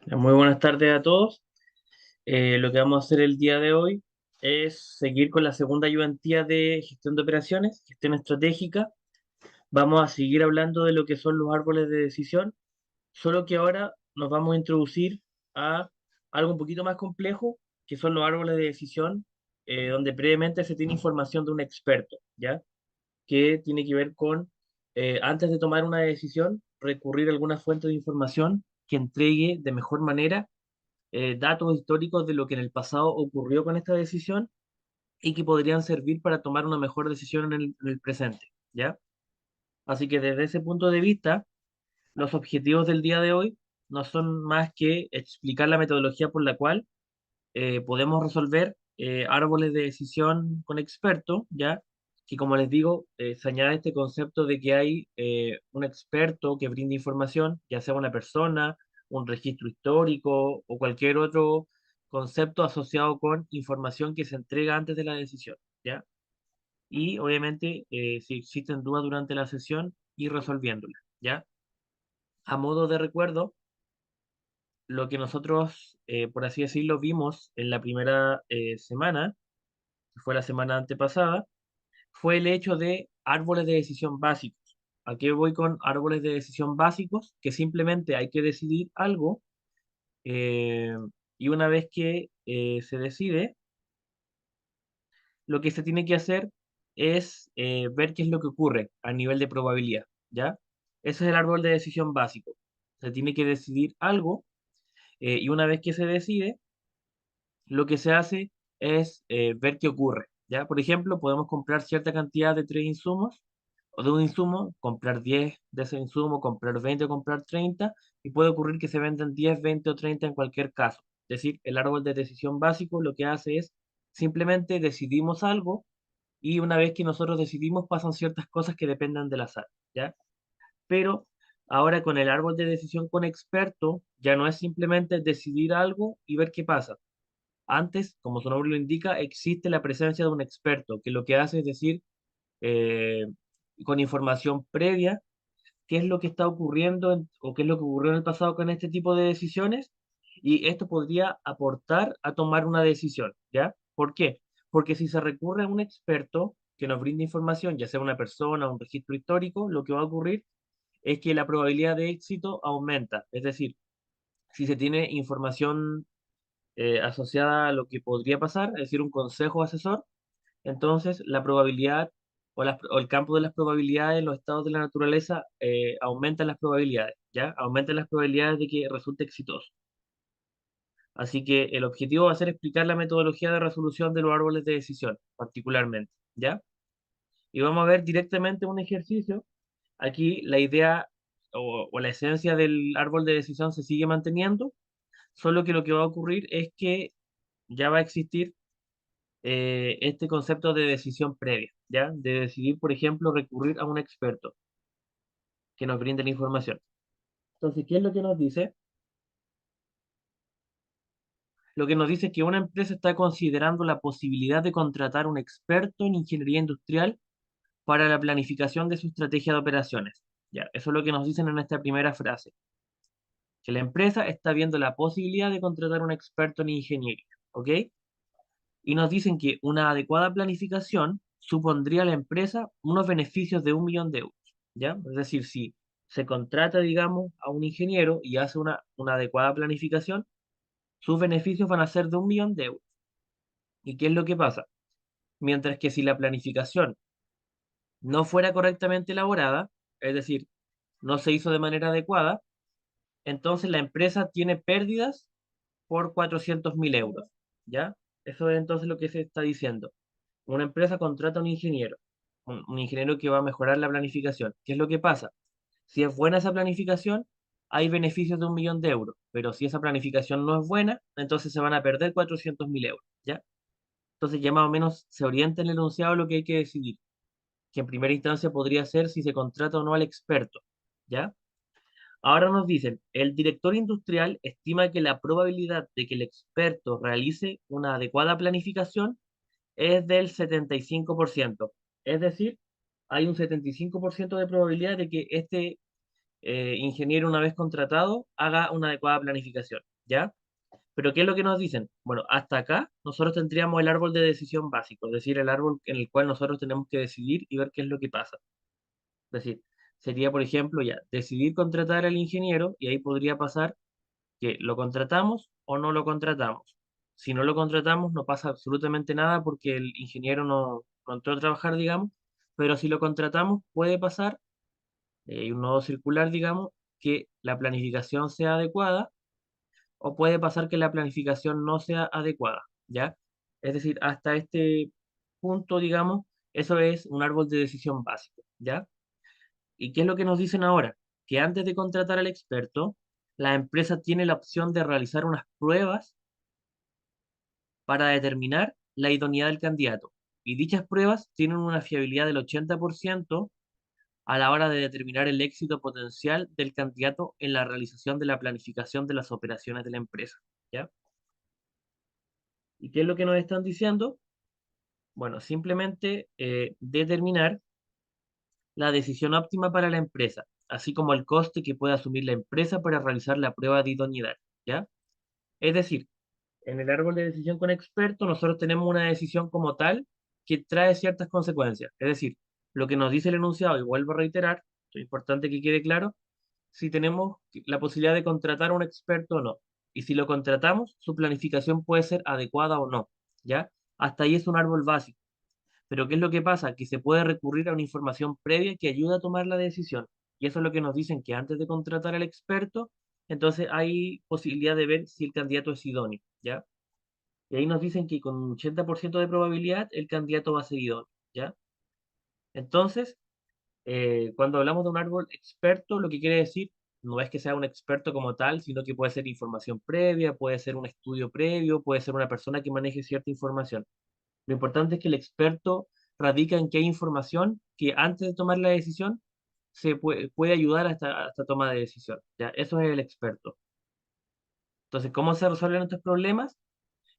Muy buenas tardes a todos. Lo que vamos a hacer el día de hoy es seguir con la segunda ayudantía de gestión de operaciones, gestión estratégica. Vamos a seguir hablando de lo que son los árboles de decisión, solo que ahora nos vamos a introducir a algo un poquito más complejo, que son los árboles de decisión, donde previamente se tiene información de un experto, ¿ya? Que tiene que ver con, antes de tomar una decisión, recurrir a alguna fuente de información que entregue de mejor manera datos históricos de lo que en el pasado ocurrió con esta decisión y que podrían servir para tomar una mejor decisión en el presente, ¿ya? Así que desde ese punto de vista, los objetivos del día de hoy no son más que explicar la metodología por la cual podemos resolver árboles de decisión con expertos, ¿ya? Que como les digo, se añade este concepto de que hay un experto que brinda información, ya sea una persona, un registro histórico o cualquier otro concepto asociado con información que se entrega antes de la decisión, ¿ya? Y obviamente, si existen dudas durante la sesión, ir resolviéndolas, ¿ya? A modo de recuerdo, lo que nosotros, por así decirlo, vimos en la primera semana, que fue la semana antepasada, fue el hecho de árboles de decisión básicos. ¿A qué voy con árboles de decisión básicos? Que simplemente hay que decidir algo eh, y una vez que se decide, lo que se tiene que hacer es ver qué es lo que ocurre a nivel de probabilidad, ¿ya? Ese es el árbol de decisión básico. Se tiene que decidir algo y una vez que se decide, lo que se hace es ver qué ocurre, ¿ya? Por ejemplo, podemos comprar cierta cantidad de tres insumos o de un insumo, comprar 10 de ese insumo, comprar 20 o comprar 30 y puede ocurrir que se vendan 10, 20 o 30 en cualquier caso. Es decir, el árbol de decisión básico lo que hace es simplemente decidimos algo y una vez que nosotros decidimos pasan ciertas cosas que dependen del azar, ¿ya? Pero ahora con el árbol de decisión con experto ya no es simplemente decidir algo y ver qué pasa. Antes, como su nombre lo indica, existe la presencia de un experto que lo que hace es decir, eh, con información previa, qué es lo que está ocurriendo o qué es lo que ocurrió en el pasado con este tipo de decisiones y esto podría aportar a tomar una decisión, ¿ya? ¿Por qué? Porque si se recurre a un experto que nos brinde información, ya sea una persona o un registro histórico, lo que va a ocurrir es que la probabilidad de éxito aumenta. Es decir, si se tiene información asociada a lo que podría pasar, es decir, un consejo asesor, entonces la probabilidad o el campo de las probabilidades en los estados de la naturaleza aumentan las probabilidades, ¿ya? Aumentan las probabilidades de que resulte exitoso. Así que el objetivo va a ser explicar la metodología de resolución de los árboles de decisión, particularmente, ¿ya? Y vamos a ver directamente un ejercicio. Aquí la idea o la esencia del árbol de decisión se sigue manteniendo, solo que lo que va a ocurrir es que ya va a existir este concepto de decisión previa, ¿ya? De decidir, por ejemplo, recurrir a un experto que nos brinde la información. Entonces, ¿qué es lo que nos dice? Lo que nos dice es que una empresa está considerando la posibilidad de contratar un experto en ingeniería industrial para la planificación de su estrategia de operaciones. Ya, eso es lo que nos dicen en esta primera frase, que la empresa está viendo la posibilidad de contratar un experto en ingeniería, ¿ok? Y nos dicen que una adecuada planificación supondría a la empresa unos beneficios de 1 millón de euros, ¿ya? Es decir, si se contrata, digamos, a un ingeniero y hace una adecuada planificación, sus beneficios van a ser de 1 millón de euros. ¿Y qué es lo que pasa? Mientras que si la planificación no fuera correctamente elaborada, es decir, no se hizo de manera adecuada, entonces la empresa tiene pérdidas por 400.000 euros, ¿ya? Eso es entonces lo que se está diciendo. Una empresa contrata a un ingeniero, un ingeniero que va a mejorar la planificación. ¿Qué es lo que pasa? Si es buena esa planificación, hay beneficios de 1 millón de euros, pero si esa planificación no es buena, entonces se van a perder 400.000 euros, ¿ya? Entonces ya más o menos se orienta en el enunciado lo que hay que decidir, que en primera instancia podría ser si se contrata o no al experto, ¿ya? Ahora nos dicen, el director industrial estima que la probabilidad de que el experto realice una adecuada planificación es del 75%. Es decir, hay un 75% de probabilidad de que este ingeniero, una vez contratado, haga una adecuada planificación. ¿ya? Pero ¿qué es lo que nos dicen? Bueno, hasta acá nosotros tendríamos el árbol de decisión básico, es decir, el árbol en el cual nosotros tenemos que decidir y ver qué es lo que pasa. Es decir, sería, por ejemplo, ya, decidir contratar al ingeniero y ahí podría pasar que lo contratamos o no lo contratamos. Si no lo contratamos, no pasa absolutamente nada porque el ingeniero no entró a trabajar, digamos, pero si lo contratamos, puede pasar, hay un nodo circular, digamos, que la planificación sea adecuada o puede pasar que la planificación no sea adecuada, ¿ya? Es decir, hasta este punto, digamos, eso es un árbol de decisión básico, ¿ya? ¿Y qué es lo que nos dicen ahora? Que antes de contratar al experto, la empresa tiene la opción de realizar unas pruebas para determinar la idoneidad del candidato. Y dichas pruebas tienen una fiabilidad del 80% a la hora de determinar el éxito potencial del candidato en la realización de la planificación de las operaciones de la empresa, ¿ya? ¿Y qué es lo que nos están diciendo? Bueno, simplemente determinar la decisión óptima para la empresa, así como el coste que puede asumir la empresa para realizar la prueba de idoneidad, ¿ya? Es decir, en el árbol de decisión con experto, nosotros tenemos una decisión como tal que trae ciertas consecuencias. Es decir, lo que nos dice el enunciado, y vuelvo a reiterar, es importante que quede claro, si tenemos la posibilidad de contratar a un experto o no. Y si lo contratamos, su planificación puede ser adecuada o no, ¿ya? Hasta ahí es un árbol básico. Pero ¿qué es lo que pasa? Que se puede recurrir a una información previa que ayuda a tomar la decisión. Y eso es lo que nos dicen, que antes de contratar al experto, entonces hay posibilidad de ver si el candidato es idóneo, ¿ya? Y ahí nos dicen que con un 80% de probabilidad el candidato va a ser idóneo, ¿ya? Entonces, cuando hablamos de un árbol experto, lo que quiere decir no es que sea un experto como tal, sino que puede ser información previa, puede ser un estudio previo, puede ser una persona que maneje cierta información. Lo importante es que el experto radica en que hay información que antes de tomar la decisión puede ayudar a esta toma de decisión. ¿Ya? Eso es el experto. Entonces, ¿cómo se resuelven estos problemas?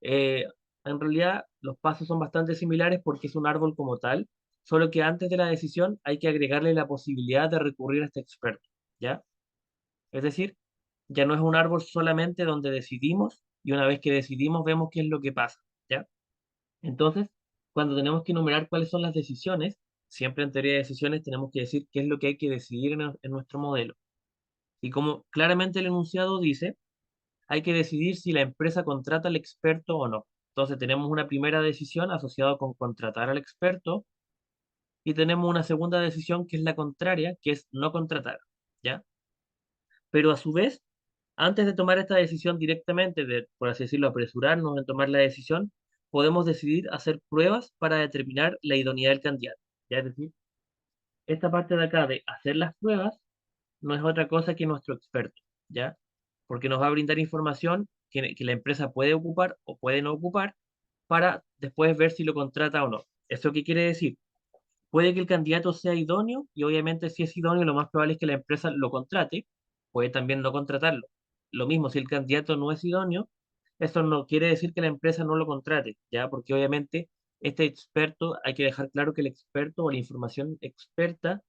Eh, en realidad, los pasos son bastante similares porque es un árbol como tal, solo que antes de la decisión hay que agregarle la posibilidad de recurrir a este experto. ¿Ya? Es decir, ya no es un árbol solamente donde decidimos y una vez que decidimos vemos qué es lo que pasa. ¿Ya? Entonces, cuando tenemos que enumerar cuáles son las decisiones, siempre en teoría de decisiones tenemos que decir qué es lo que hay que decidir en nuestro modelo. Y como claramente el enunciado dice, hay que decidir si la empresa contrata al experto o no. Entonces tenemos una primera decisión asociada con contratar al experto y tenemos una segunda decisión que es la contraria, que es no contratar, ¿ya? Pero a su vez, antes de tomar esta decisión directamente, de, por así decirlo, apresurarnos en tomar la decisión, podemos decidir hacer pruebas para determinar la idoneidad del candidato. ¿Ya? Es decir, esta parte de acá de hacer las pruebas no es otra cosa que nuestro experto, ¿ya? Porque nos va a brindar información que la empresa puede ocupar o puede no ocupar para después ver si lo contrata o no. ¿Eso qué quiere decir? Puede que el candidato sea idóneo y obviamente si es idóneo lo más probable es que la empresa lo contrate, puede también no contratarlo. Lo mismo, si el candidato no es idóneo, eso no quiere decir que la empresa no lo contrate, ¿ya? Porque obviamente este experto, hay que dejar claro que el experto o la información experta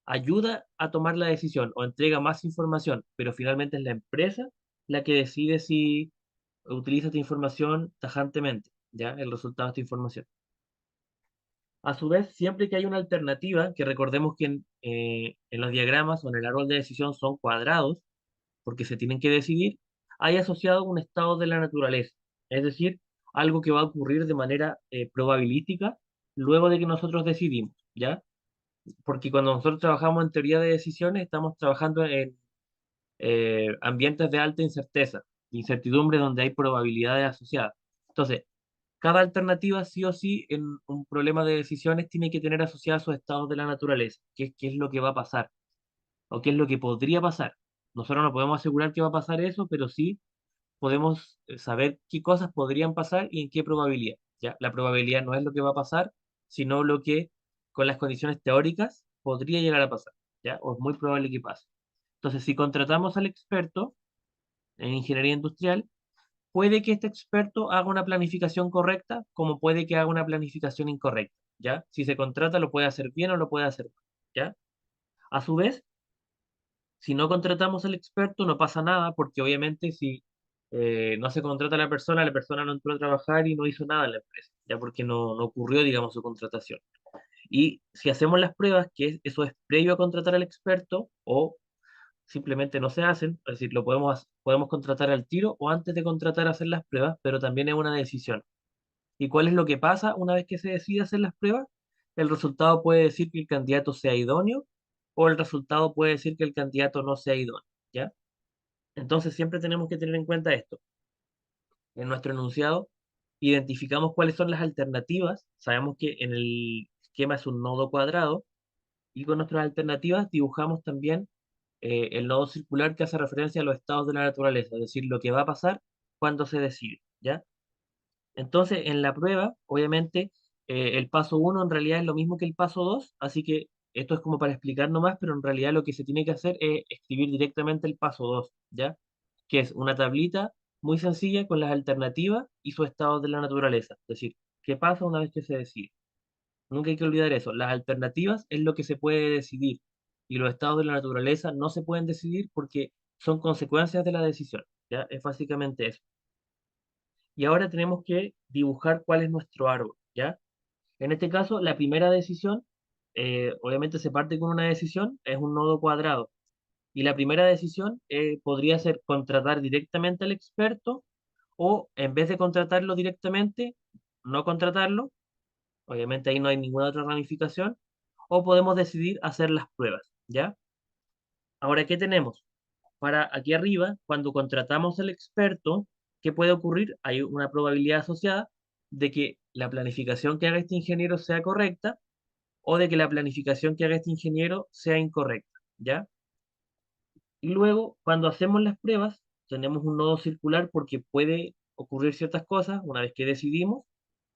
ayuda a tomar la decisión o entrega más información, pero finalmente es la empresa la que decide si utiliza esta información tajantemente, ¿ya? El resultado de esta información. A su vez, siempre que hay una alternativa, que recordemos que en los diagramas o en el árbol de decisión son cuadrados, porque se tienen que decidir, hay asociado un estado de la naturaleza, es decir, algo que va a ocurrir de manera probabilística luego de que nosotros decidimos, ¿ya? Porque cuando nosotros trabajamos en teoría de decisiones, estamos trabajando en ambientes de alta incerteza, incertidumbre donde hay probabilidades asociadas. Entonces, cada alternativa, sí o sí, en un problema de decisiones, tiene que tener asociados sus estados de la naturaleza, qué es lo que va a pasar, o qué es lo que podría pasar. Nosotros no podemos asegurar que va a pasar eso, pero sí podemos saber qué cosas podrían pasar y en qué probabilidad. ¿Ya? La probabilidad no es lo que va a pasar, sino lo que con las condiciones teóricas podría llegar a pasar, ¿ya? O es muy probable que pase. Entonces, si contratamos al experto en ingeniería industrial, puede que este experto haga una planificación correcta, como puede que haga una planificación incorrecta, ¿ya? Si se contrata, lo puede hacer bien o lo puede hacer mal, ¿ya? A su vez, si no contratamos al experto, no pasa nada, porque obviamente si no se contrata a la persona no entró a trabajar y no hizo nada en la empresa, ya porque no ocurrió, digamos, su contratación. Y si hacemos las pruebas, eso es previo a contratar al experto o simplemente no se hacen, es decir, podemos contratar al tiro o antes de contratar hacer las pruebas, pero también es una decisión. ¿Y cuál es lo que pasa una vez que se decide hacer las pruebas? El resultado puede decir que el candidato sea idóneo o el resultado puede decir que el candidato no sea idóneo, ¿ya? Entonces siempre tenemos que tener en cuenta esto. En nuestro enunciado identificamos cuáles son las alternativas, sabemos que en el esquema es un nodo cuadrado y con nuestras alternativas dibujamos también el nodo circular que hace referencia a los estados de la naturaleza, es decir, lo que va a pasar cuando se decide, ¿ya? Entonces, en la prueba, obviamente, el paso uno en realidad es lo mismo que el paso 2, así que esto es como para explicar nomás, pero en realidad lo que se tiene que hacer es escribir directamente el paso 2, ¿ya? Que es una tablita muy sencilla con las alternativas y su estado de la naturaleza, es decir, qué pasa una vez que se decide. Nunca hay que olvidar eso, las alternativas es lo que se puede decidir y los estados de la naturaleza no se pueden decidir porque son consecuencias de la decisión, ¿ya? Es básicamente eso. Y ahora tenemos que dibujar cuál es nuestro árbol, ¿ya? En este caso, la primera decisión, obviamente se parte con una decisión, es un nodo cuadrado. Y la primera decisión podría ser contratar directamente al experto o en vez de contratarlo directamente, no contratarlo. Obviamente ahí no hay ninguna otra ramificación. O podemos decidir hacer las pruebas, ¿ya? Ahora, ¿qué tenemos? Para aquí arriba, cuando contratamos al experto, ¿qué puede ocurrir? Hay una probabilidad asociada de que la planificación que haga este ingeniero sea correcta o de que la planificación que haga este ingeniero sea incorrecta, ¿ya? Y luego, cuando hacemos las pruebas, tenemos un nodo circular porque puede ocurrir ciertas cosas una vez que decidimos.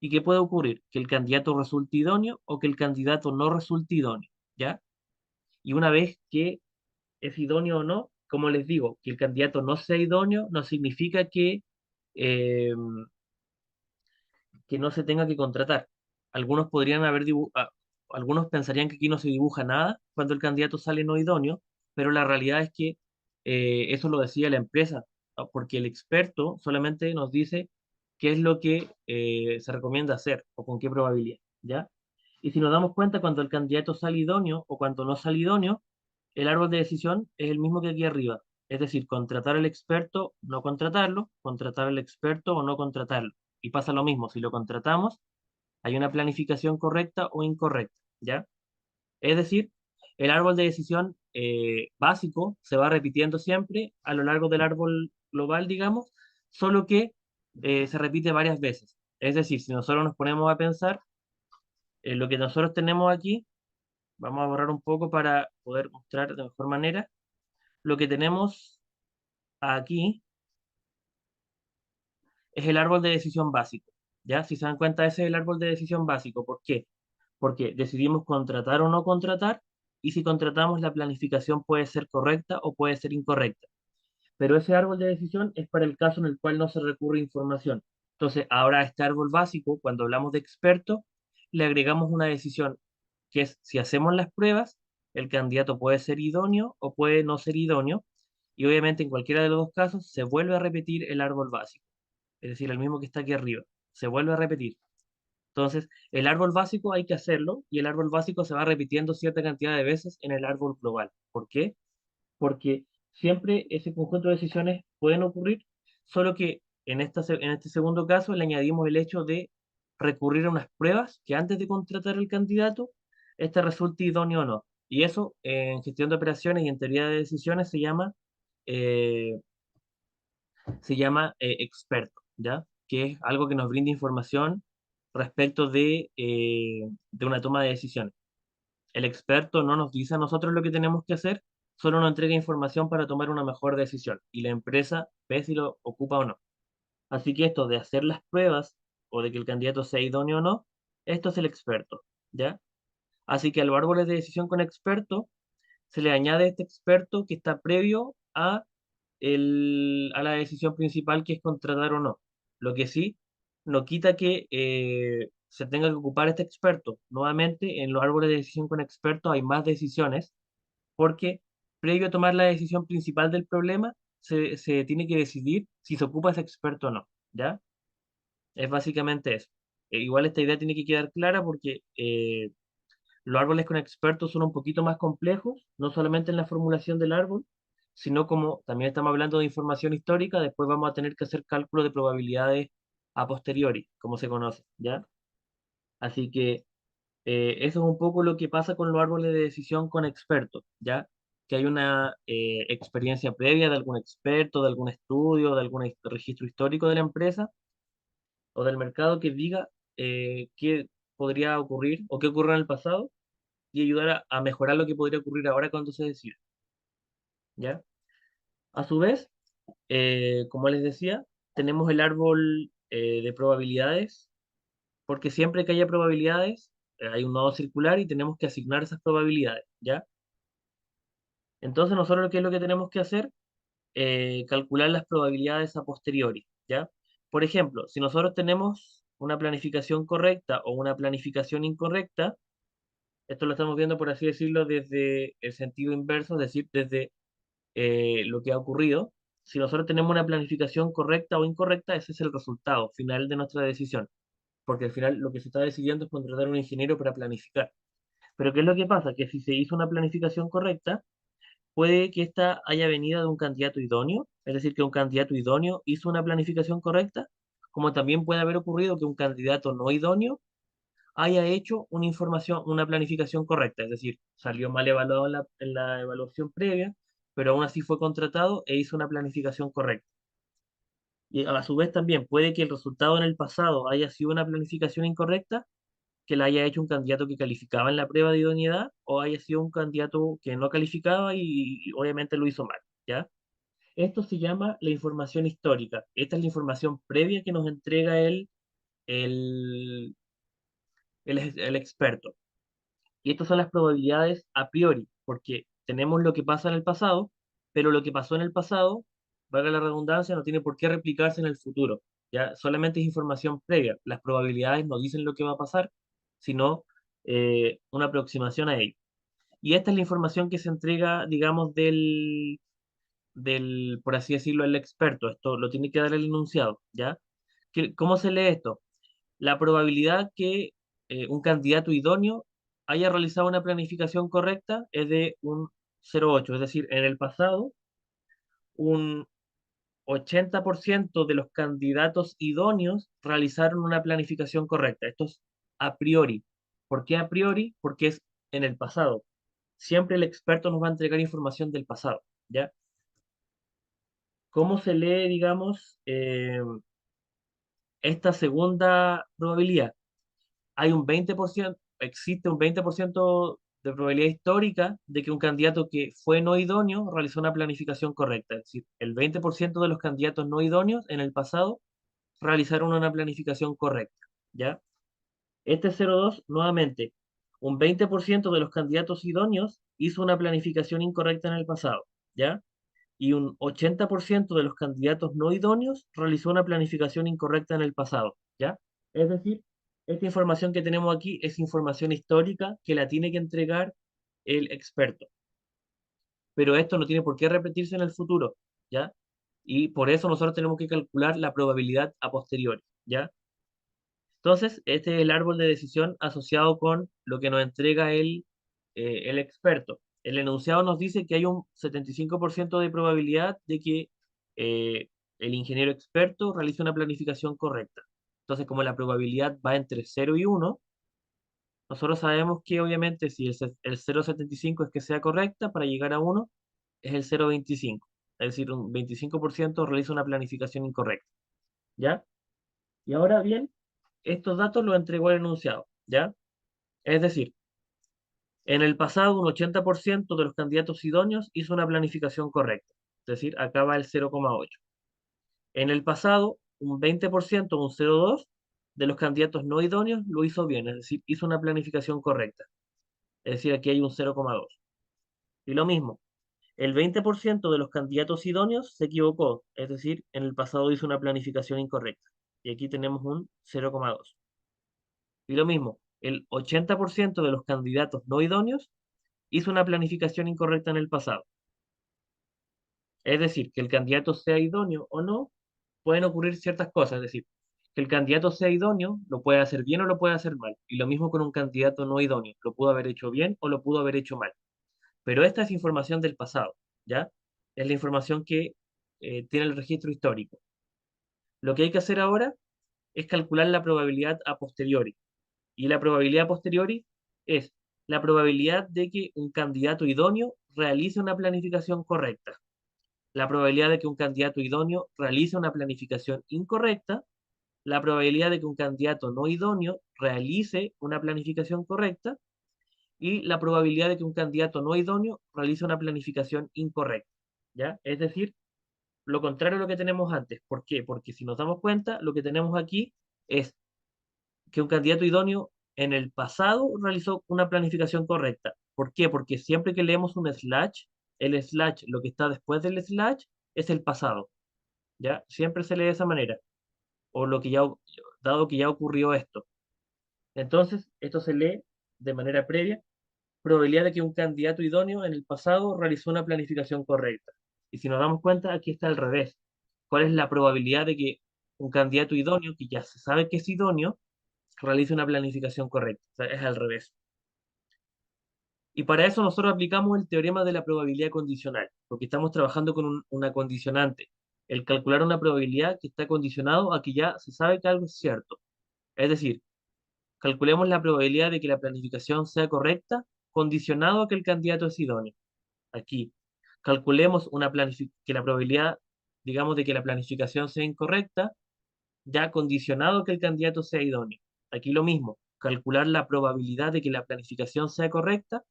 ¿Y qué puede ocurrir? Que el candidato resulte idóneo o que el candidato no resulte idóneo, ¿ya? Y una vez que es idóneo o no, como les digo, que el candidato no sea idóneo no significa eh, que no se tenga que contratar. Algunos podrían algunos pensarían que aquí no se dibuja nada cuando el candidato sale no idóneo, pero la realidad es que eso lo decía la empresa, ¿no? Porque el experto solamente nos dice qué es lo que se recomienda hacer o con qué probabilidad, ¿ya? Y si nos damos cuenta, cuando el candidato sale idóneo o cuando no sale idóneo, el árbol de decisión es el mismo que aquí arriba. Es decir, contratar al experto, no contratarlo, contratar al experto o no contratarlo. Y pasa lo mismo, si lo contratamos, hay una planificación correcta o incorrecta, ¿ya? Es decir, el árbol de decisión básico se va repitiendo siempre a lo largo del árbol global, digamos, solo que se repite varias veces. Es decir, si nosotros nos ponemos a pensar en lo que nosotros tenemos aquí, vamos a borrar un poco para poder mostrar de mejor manera. Lo que tenemos aquí es el árbol de decisión básico, ¿ya? Si se dan cuenta, ese es el árbol de decisión básico. ¿Por qué? Porque decidimos contratar o no contratar, y si contratamos, la planificación puede ser correcta o puede ser incorrecta. Pero ese árbol de decisión es para el caso en el cual no se recurre a información. Entonces, ahora a este árbol básico, cuando hablamos de experto, le agregamos una decisión, que es si hacemos las pruebas, el candidato puede ser idóneo o puede no ser idóneo, y obviamente en cualquiera de los dos casos se vuelve a repetir el árbol básico, es decir, el mismo que está aquí arriba, se vuelve a repetir. Entonces, el árbol básico hay que hacerlo y el árbol básico se va repitiendo cierta cantidad de veces en el árbol global. ¿Por qué? Porque siempre ese conjunto de decisiones pueden ocurrir, solo que en este segundo caso le añadimos el hecho de recurrir a unas pruebas que antes de contratar al candidato, este resulte idóneo o no. Y eso en gestión de operaciones y en teoría de decisiones eh, se llama experto, ¿ya? Que es algo que nos brinda información respecto de una toma de decisiones. El experto no nos dice a nosotros lo que tenemos que hacer, solo nos entrega información para tomar una mejor decisión y la empresa ve si lo ocupa o no. Así que esto de hacer las pruebas o de que el candidato sea idóneo o no, esto es el experto, ¿ya? Así que a los árboles de decisión con experto se le añade este experto que está previo a la decisión principal, que es contratar o no. Lo que sí no quita que se tenga que ocupar este experto. Nuevamente, en los árboles de decisión con expertos hay más decisiones porque previo a tomar la decisión principal del problema, se tiene que decidir si se ocupa ese experto o no, ¿ya? Es básicamente eso. Igual esta idea tiene que quedar clara porque los árboles con expertos son un poquito más complejos, no solamente en la formulación del árbol, sino como también estamos hablando de información histórica, después vamos a tener que hacer cálculo de probabilidades a posteriori, como se conoce, ¿ya? Así que eso es un poco lo que pasa con los árboles de decisión con expertos, ¿ya? Que hay una experiencia previa de algún experto, de algún estudio, de algún registro histórico de la empresa o del mercado que diga qué podría ocurrir o qué ocurrió en el pasado y ayudar a mejorar lo que podría ocurrir ahora cuando se decida, ¿ya? A su vez, como les decía, tenemos el árbol de probabilidades, porque siempre que haya probabilidades, hay un nodo circular y tenemos que asignar esas probabilidades, ¿ya? Entonces nosotros, ¿qué es lo que tenemos que hacer? Calcular las probabilidades a posteriori, ¿ya? Por ejemplo, si nosotros tenemos una planificación correcta o una planificación incorrecta, esto lo estamos viendo, por así decirlo, desde el sentido inverso, es decir, desde lo que ha ocurrido. Si nosotros tenemos una planificación correcta o incorrecta, ese es el resultado final de nuestra decisión, porque al final lo que se está decidiendo es contratar a un ingeniero para planificar. Pero ¿qué es lo que pasa? Que si se hizo una planificación correcta, puede que esta haya venido de un candidato idóneo, es decir, que un candidato idóneo hizo una planificación correcta, como también puede haber ocurrido que un candidato no idóneo haya hecho una planificación correcta, es decir, salió mal evaluado en la evaluación previa, pero aún así fue contratado e hizo una planificación correcta. Y a su vez también puede que el resultado en el pasado haya sido una planificación incorrecta, que la haya hecho un candidato que calificaba en la prueba de idoneidad, o haya sido un candidato que no calificaba y obviamente lo hizo mal, ¿ya? Esto se llama la información histórica. Esta es la información previa que nos entrega el, el experto. Y estas son las probabilidades a priori, porque tenemos lo que pasa en el pasado, pero lo que pasó en el pasado, valga la redundancia, no tiene por qué replicarse en el futuro. ¿Ya? Solamente es información previa. Las probabilidades no dicen lo que va a pasar, sino una aproximación a ello. Y esta es la información que se entrega, digamos, por así decirlo, el experto. Esto lo tiene que dar el enunciado, ¿ya? ¿Cómo se lee esto? La probabilidad que un candidato idóneo haya realizado una planificación correcta es de un 0,8, es decir, en el pasado un 80% de los candidatos idóneos realizaron una planificación correcta. Esto es a priori. ¿Por qué a priori? Porque es en el pasado. Siempre el experto nos va a entregar información del pasado, ¿ya? ¿Cómo se lee, digamos, esta segunda probabilidad? Hay un 20%, existe un 20% de probabilidad histórica de que un candidato que fue no idóneo realizó una planificación correcta. Es decir, el 20% de los candidatos no idóneos en el pasado realizaron una planificación correcta, ¿ya? Este 0,2, nuevamente, un 20% de los candidatos idóneos hizo una planificación incorrecta en el pasado, ¿ya? Y un 80% de los candidatos no idóneos realizó una planificación incorrecta en el pasado, ¿ya? Es decir, esta información que tenemos aquí es información histórica que la tiene que entregar el experto, pero esto no tiene por qué repetirse en el futuro, ¿ya? Y por eso nosotros tenemos que calcular la probabilidad a posteriori, ¿ya? Entonces, este es el árbol de decisión asociado con lo que nos entrega el experto. El enunciado nos dice que hay un 75% de probabilidad de que el ingeniero experto realice una planificación correcta. Entonces, como la probabilidad va entre 0 y 1, nosotros sabemos que obviamente si el 0,75 es que sea correcta, para llegar a 1 es el 0,25. Es decir, un 25% realiza una planificación incorrecta. ¿Ya? Y ahora bien, estos datos los entregó el enunciado, ¿ya? Es decir, en el pasado un 80% de los candidatos idóneos hizo una planificación correcta, es decir, acaba el 0,8. En el pasado, un 20%, un 0,2 de los candidatos no idóneos lo hizo bien, es decir, hizo una planificación correcta, es decir, aquí hay un 0,2. Y lo mismo, el 20% de los candidatos idóneos se equivocó, es decir, en el pasado hizo una planificación incorrecta, y aquí tenemos un 0,2. Y lo mismo, el 80% de los candidatos no idóneos hizo una planificación incorrecta en el pasado. Es decir, que el candidato sea idóneo o no, pueden ocurrir ciertas cosas. Es decir, que el candidato sea idóneo, lo puede hacer bien o lo puede hacer mal. Y lo mismo con un candidato no idóneo, lo pudo haber hecho bien o lo pudo haber hecho mal. Pero esta es información del pasado, ¿ya? Es la información que tiene el registro histórico. Lo que hay que hacer ahora es calcular la probabilidad a posteriori. Y la probabilidad a posteriori es la probabilidad de que un candidato idóneo realice una planificación correcta, la probabilidad de que un candidato idóneo realice una planificación incorrecta, la probabilidad de que un candidato no idóneo realice una planificación correcta y la probabilidad de que un candidato no idóneo realice una planificación incorrecta. ¿Ya? Es decir, lo contrario a lo que tenemos antes. ¿Por qué? Porque si nos damos cuenta, lo que tenemos aquí es que un candidato idóneo en el pasado realizó una planificación correcta. ¿Por qué? Porque siempre que leemos un slash, el slash, lo que está después del slash, es el pasado. ¿Ya? Siempre se lee de esa manera. O lo que ya, dado que ya ocurrió esto. Entonces, esto se lee de manera previa. Probabilidad de que un candidato idóneo en el pasado realizó una planificación correcta. Y si nos damos cuenta, aquí está al revés. ¿Cuál es la probabilidad de que un candidato idóneo, que ya se sabe que es idóneo, realice una planificación correcta? O sea, es al revés. Y para eso nosotros aplicamos el teorema de la probabilidad condicional, porque estamos trabajando con una condicionante. El calcular una probabilidad que está condicionado a que ya se sabe que algo es cierto. Es decir, calculemos la probabilidad de que la planificación sea correcta condicionado a que el candidato es idóneo. Aquí, calculemos que la probabilidad, digamos, de que la planificación sea incorrecta, ya condicionado a que el candidato sea idóneo. Aquí lo mismo, calcular la probabilidad de que la planificación sea correcta,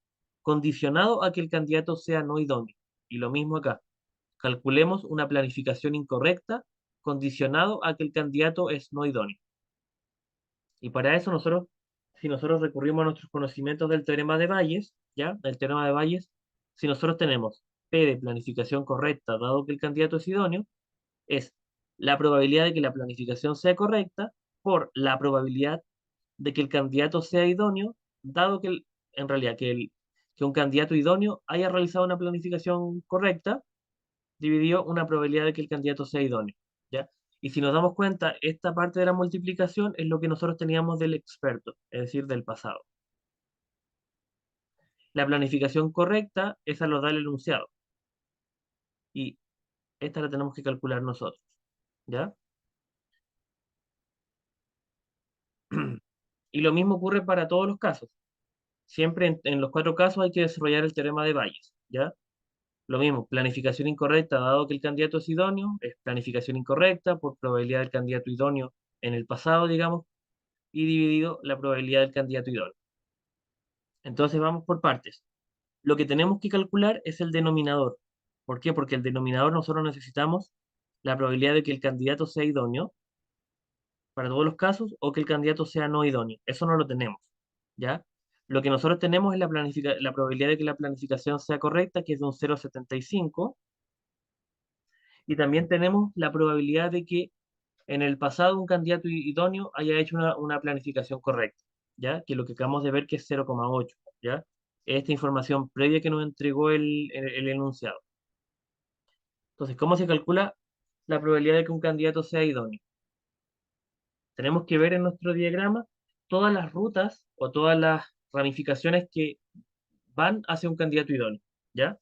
condicionado a que el candidato sea no idóneo. Y lo mismo acá, calculemos una planificación incorrecta, condicionado a que el candidato es no idóneo. Y para eso nosotros, si nosotros recurrimos a nuestros conocimientos del teorema de Bayes, ¿ya? El teorema de Bayes, si nosotros tenemos P de planificación correcta, dado que el candidato es idóneo, es la probabilidad de que la planificación sea correcta por la probabilidad de que el candidato sea idóneo, dado que en realidad que un candidato idóneo haya realizado una planificación correcta, dividió una probabilidad de que el candidato sea idóneo, ¿ya? Y si nos damos cuenta, esta parte de la multiplicación es lo que nosotros teníamos del experto, es decir, del pasado. La planificación correcta, esa lo da el enunciado. Y esta la tenemos que calcular nosotros, ¿ya? Y lo mismo ocurre para todos los casos. Siempre en los cuatro casos hay que desarrollar el teorema de Bayes, ¿ya? Lo mismo, planificación incorrecta, dado que el candidato es idóneo, es planificación incorrecta por probabilidad del candidato idóneo en el pasado, digamos, y dividido la probabilidad del candidato idóneo. Entonces vamos por partes. Lo que tenemos que calcular es el denominador. ¿Por qué? Porque el denominador nosotros necesitamos la probabilidad de que el candidato sea idóneo para todos los casos o que el candidato sea no idóneo. Eso no lo tenemos, ¿ya? Lo que nosotros tenemos es la probabilidad de que la planificación sea correcta, que es de un 0,75, y también tenemos la probabilidad de que en el pasado un candidato idóneo haya hecho una planificación correcta, ¿ya? Que lo que acabamos de ver que es 0,8, ¿ya? Esta información previa que nos entregó el enunciado. Entonces, ¿cómo se calcula la probabilidad de que un candidato sea idóneo? Tenemos que ver en nuestro diagrama todas las rutas o todas las ramificaciones que van hacia un candidato idóneo, ¿ya?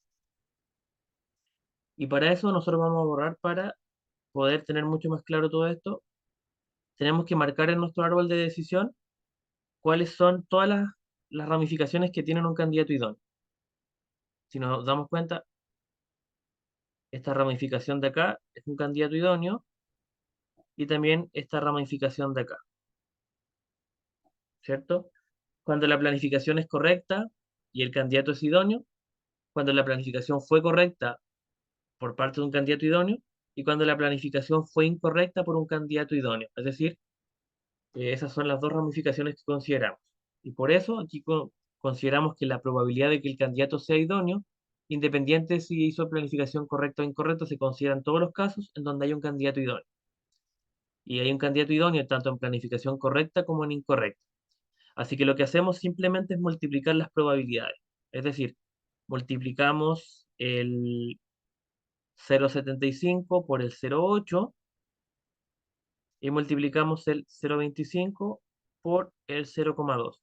Y para eso nosotros vamos a borrar para poder tener mucho más claro todo esto. Tenemos que marcar en nuestro árbol de decisión cuáles son todas las ramificaciones que tienen un candidato idóneo. Si nos damos cuenta, esta ramificación de acá es un candidato idóneo y también esta ramificación de acá, ¿cierto? Cuando la planificación es correcta y el candidato es idóneo, cuando la planificación fue correcta por parte de un candidato idóneo y cuando la planificación fue incorrecta por un candidato idóneo. Es decir, esas son las dos ramificaciones que consideramos. Y por eso aquí consideramos que la probabilidad de que el candidato sea idóneo, independiente si hizo planificación correcta o incorrecta, se considera en todos los casos en donde hay un candidato idóneo. Y hay un candidato idóneo tanto en planificación correcta como en incorrecta. Así que lo que hacemos simplemente es multiplicar las probabilidades. Es decir, multiplicamos el 0,75 por el 0,8 y multiplicamos el 0,25 por el 0,2.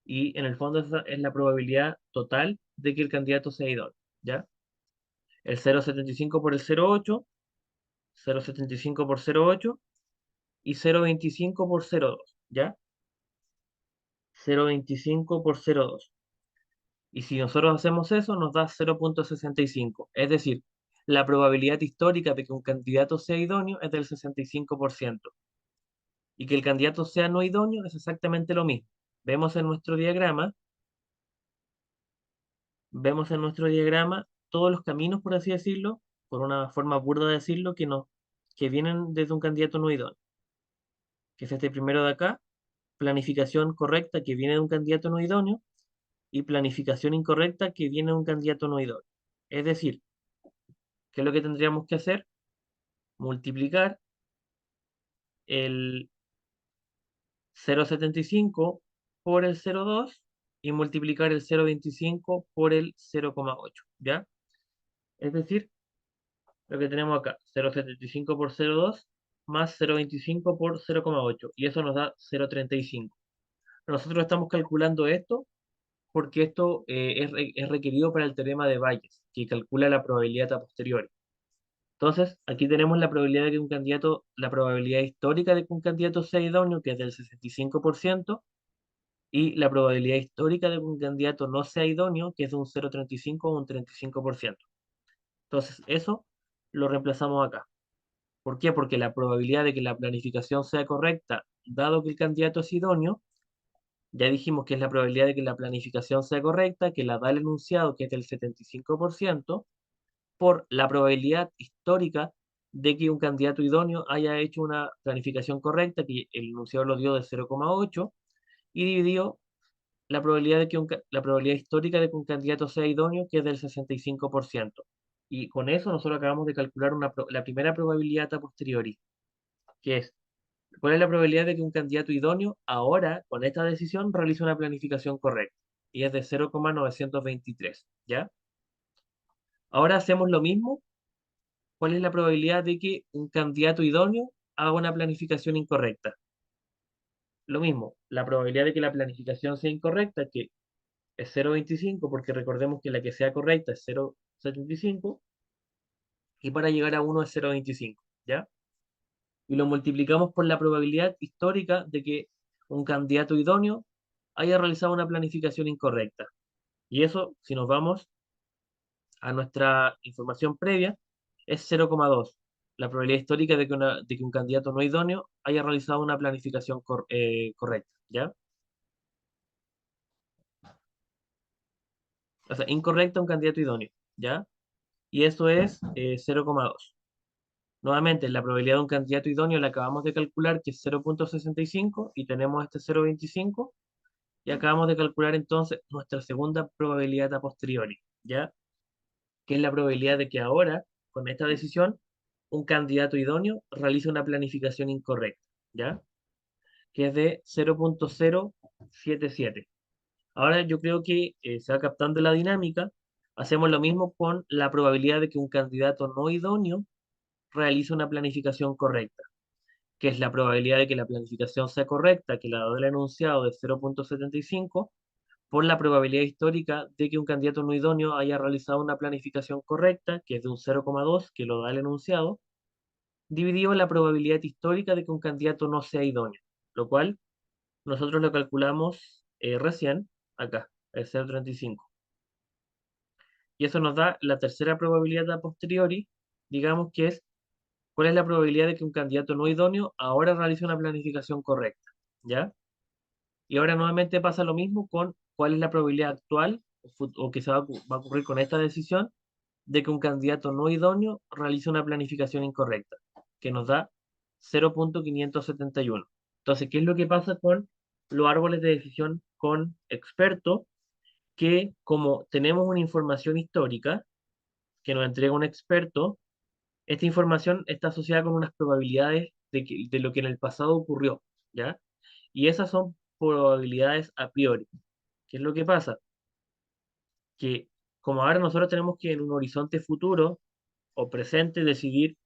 Y en el fondo esa es la probabilidad total de que el candidato sea idóneo, ¿ya? El 0,75 por el 0,8, 0,75 por 0,8 y 0,25 por 0,2, ¿ya? 0,25 por 0,2. Y si nosotros hacemos eso, nos da 0,65. Es decir, la probabilidad histórica de que un candidato sea idóneo es del 65%. Y que el candidato sea no idóneo es exactamente lo mismo. Vemos en nuestro diagrama, vemos en nuestro diagrama todos los caminos, por así decirlo, por una forma burda de decirlo, que vienen desde un candidato no idóneo, que es este primero de acá, planificación correcta que viene de un candidato no idóneo y planificación incorrecta que viene de un candidato no idóneo. Es decir, ¿qué es lo que tendríamos que hacer? Multiplicar el 0,75 por el 0,2 y multiplicar el 0,25 por el 0,8, ¿ya? Es decir, lo que tenemos acá, 0,75 por 0,2 más 0,25 por 0,8 y eso nos da 0,35. Nosotros estamos calculando esto porque esto es requerido para el teorema de Bayes, que calcula la probabilidad a posteriori. Entonces, aquí tenemos la probabilidad de que un candidato, la probabilidad histórica de que un candidato sea idóneo, que es del 65%, y la probabilidad histórica de que un candidato no sea idóneo, que es de un 0,35 o un 35%. Entonces, eso lo reemplazamos acá. ¿Por qué? Porque la probabilidad de que la planificación sea correcta, dado que el candidato es idóneo, ya dijimos que es la probabilidad de que la planificación sea correcta, que la da el enunciado, que es del 75%, por la probabilidad histórica de que un candidato idóneo haya hecho una planificación correcta, que el enunciado lo dio de 0,8, y dividió la probabilidad histórica de que un candidato sea idóneo, que es del 65%. Y con eso nosotros acabamos de calcular la primera probabilidad a posteriori, que es, ¿cuál es la probabilidad de que un candidato idóneo ahora, con esta decisión, realice una planificación correcta? Y es de 0,923, ¿ya? Ahora hacemos lo mismo. ¿Cuál es la probabilidad de que un candidato idóneo haga una planificación incorrecta? Lo mismo, la probabilidad de que la planificación sea incorrecta, que es 0,25, porque recordemos que la que sea correcta es 0,75, y para llegar a 1 es 0,25, ¿ya? Y lo multiplicamos por la probabilidad histórica de que un candidato idóneo haya realizado una planificación incorrecta. Y eso, si nos vamos a nuestra información previa, es 0,2. La probabilidad histórica de que un candidato no idóneo haya realizado una planificación correcta, ¿ya? O sea, incorrecta un candidato idóneo, ¿ya? Y eso es 0,2. Nuevamente, la probabilidad de un candidato idóneo la acabamos de calcular, que es 0,65, y tenemos este 0,25, y acabamos de calcular entonces nuestra segunda probabilidad a posteriori, ¿ya? Que es la probabilidad de que ahora, con esta decisión, un candidato idóneo realice una planificación incorrecta, ¿ya? Que es de 0,077. Ahora yo creo que se va captando la dinámica. Hacemos lo mismo con la probabilidad de que un candidato no idóneo realice una planificación correcta, que es la probabilidad de que la planificación sea correcta, que la da el enunciado de 0,75, por la probabilidad histórica de que un candidato no idóneo haya realizado una planificación correcta, que es de un 0,2, que lo da el enunciado, dividido la probabilidad histórica de que un candidato no sea idóneo, lo cual nosotros lo calculamos recién, acá, el 0,35. Y eso nos da la tercera probabilidad a posteriori, digamos que es cuál es la probabilidad de que un candidato no idóneo ahora realice una planificación correcta, ¿ya? Y ahora nuevamente pasa lo mismo con cuál es la probabilidad actual o que va a ocurrir con esta decisión de que un candidato no idóneo realice una planificación incorrecta, que nos da 0,571. Entonces, ¿qué es lo que pasa con los árboles de decisión con experto? Que como tenemos una información histórica que nos entrega un experto, esta información está asociada con unas probabilidades de lo que en el pasado ocurrió, ¿ya? Y esas son probabilidades a priori. ¿Qué es lo que pasa? Que como ahora nosotros tenemos que en un horizonte futuro o presente decidir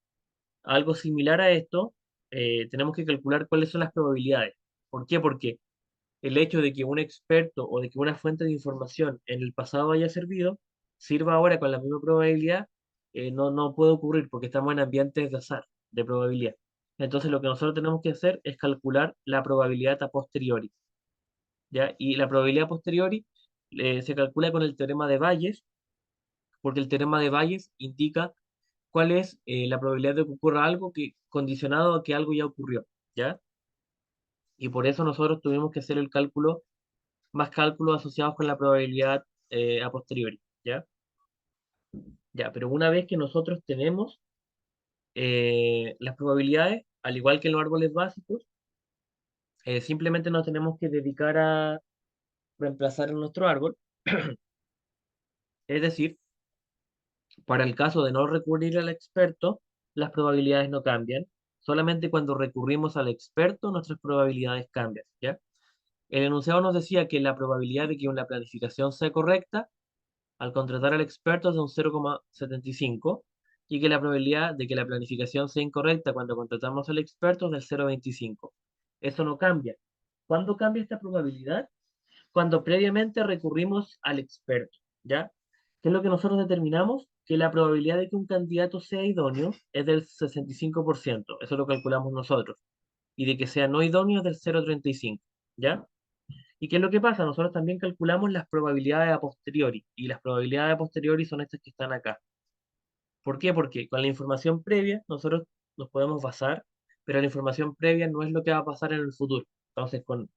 algo similar a esto, tenemos que calcular cuáles son las probabilidades. ¿Por qué? Porque el hecho de que un experto o de que una fuente de información en el pasado haya servido, sirva ahora con la misma probabilidad, no puede ocurrir porque estamos en ambientes de azar, de probabilidad. Entonces lo que nosotros tenemos que hacer es calcular la probabilidad a posteriori, ¿ya? Y la probabilidad a posteriori se calcula con el teorema de Bayes, porque el teorema de Bayes indica cuál es la probabilidad de que ocurra algo que, condicionado a que algo ya ocurrió, ¿ya? Y por eso nosotros tuvimos que hacer el cálculo, más cálculos asociados con la probabilidad a posteriori, ¿ya? Ya, pero una vez que nosotros tenemos las probabilidades, al igual que en los árboles básicos, simplemente nos tenemos que dedicar a reemplazar en nuestro árbol, es decir, para el caso de no recurrir al experto, las probabilidades no cambian. Solamente cuando recurrimos al experto, nuestras probabilidades cambian, ¿ya? El enunciado nos decía que la probabilidad de que una planificación sea correcta al contratar al experto es de un 0,75 y que la probabilidad de que la planificación sea incorrecta cuando contratamos al experto es del 0,25. Eso no cambia. ¿Cuándo cambia esta probabilidad? Cuando previamente recurrimos al experto, ¿ya? ¿Qué es lo que nosotros determinamos? Que la probabilidad de que un candidato sea idóneo es del 65%, eso lo calculamos nosotros, y de que sea no idóneo es del 0,35, ¿ya? ¿Y qué es lo que pasa? Nosotros también calculamos las probabilidades a posteriori, y las probabilidades a posteriori son estas que están acá. ¿Por qué? Porque con la información previa nosotros nos podemos basar, pero la información previa no es lo que va a pasar en el futuro. Entonces, con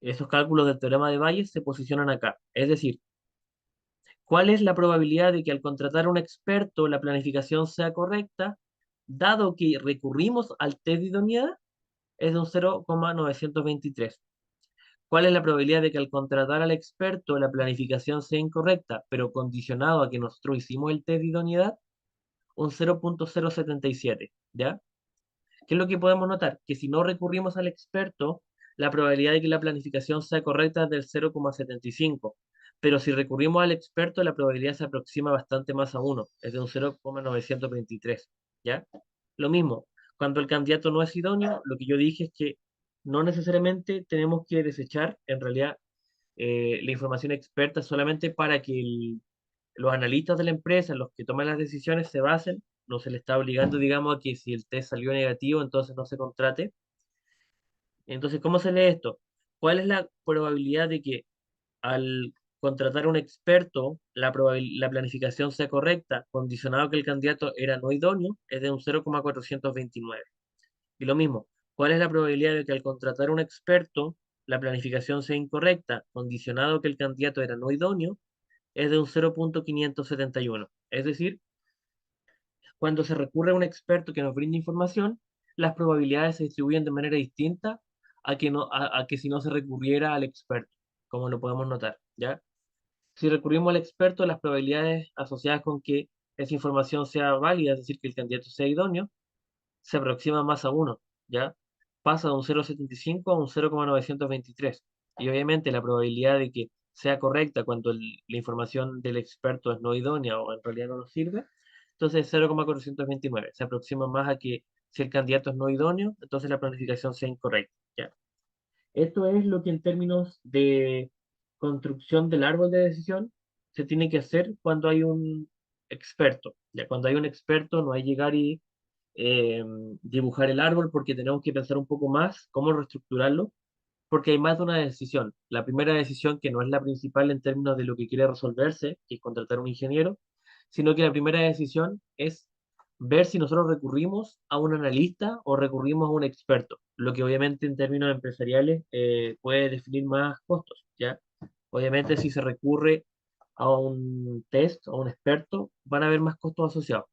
esos cálculos del teorema de Bayes se posicionan acá. Es decir, ¿cuál es la probabilidad de que al contratar a un experto la planificación sea correcta, dado que recurrimos al test de idoneidad? Es de un 0,923. ¿Cuál es la probabilidad de que al contratar al experto la planificación sea incorrecta, pero condicionado a que nosotros hicimos el test de idoneidad? Un 0,077, ¿ya? ¿Qué es lo que podemos notar? Que si no recurrimos al experto, la probabilidad de que la planificación sea correcta es del 0,75. Pero si recurrimos al experto, la probabilidad se aproxima bastante más a uno, es de un 0,923, ¿ya? Lo mismo, cuando el candidato no es idóneo, lo que yo dije es que no necesariamente tenemos que desechar, en realidad, la información experta solamente para que los analistas de la empresa, los que toman las decisiones, se basen. No se le está obligando, digamos, a que si el test salió negativo, entonces no se contrate. Entonces, ¿cómo se lee esto? ¿Cuál es la probabilidad de que al contratar a un experto, la planificación sea correcta, condicionado a que el candidato era no idóneo? Es de un 0,429. Y lo mismo, ¿cuál es la probabilidad de que al contratar a un experto, la planificación sea incorrecta, condicionado a que el candidato era no idóneo? Es de un 0,571. Es decir, cuando se recurre a un experto que nos brinde información, las probabilidades se distribuyen de manera distinta a que si no se recurriera al experto, como lo podemos notar, ¿ya? Si recurrimos al experto, las probabilidades asociadas con que esa información sea válida, es decir, que el candidato sea idóneo, se aproxima más a uno, ¿ya? Pasa de un 0,75 a un 0,923. Y obviamente la probabilidad de que sea correcta cuando la información del experto es no idónea o en realidad no nos sirve, entonces 0,429. Se aproxima más a que si el candidato es no idóneo, entonces la planificación sea incorrecta, ¿ya? Esto es lo que en términos de construcción del árbol de decisión se tiene que hacer cuando hay un experto. Ya cuando hay un experto no hay llegar y eh, dibujar el árbol porque tenemos que pensar un poco más cómo reestructurarlo, porque hay más de una decisión. La primera decisión, que no es la principal en términos de lo que quiere resolverse, que es contratar un ingeniero, sino que la primera decisión es ver si nosotros recurrimos a un analista o recurrimos a un experto, lo que obviamente en términos empresariales puede definir más costos, ¿ya? Obviamente si se recurre a un test o a un experto, van a haber más costos asociados.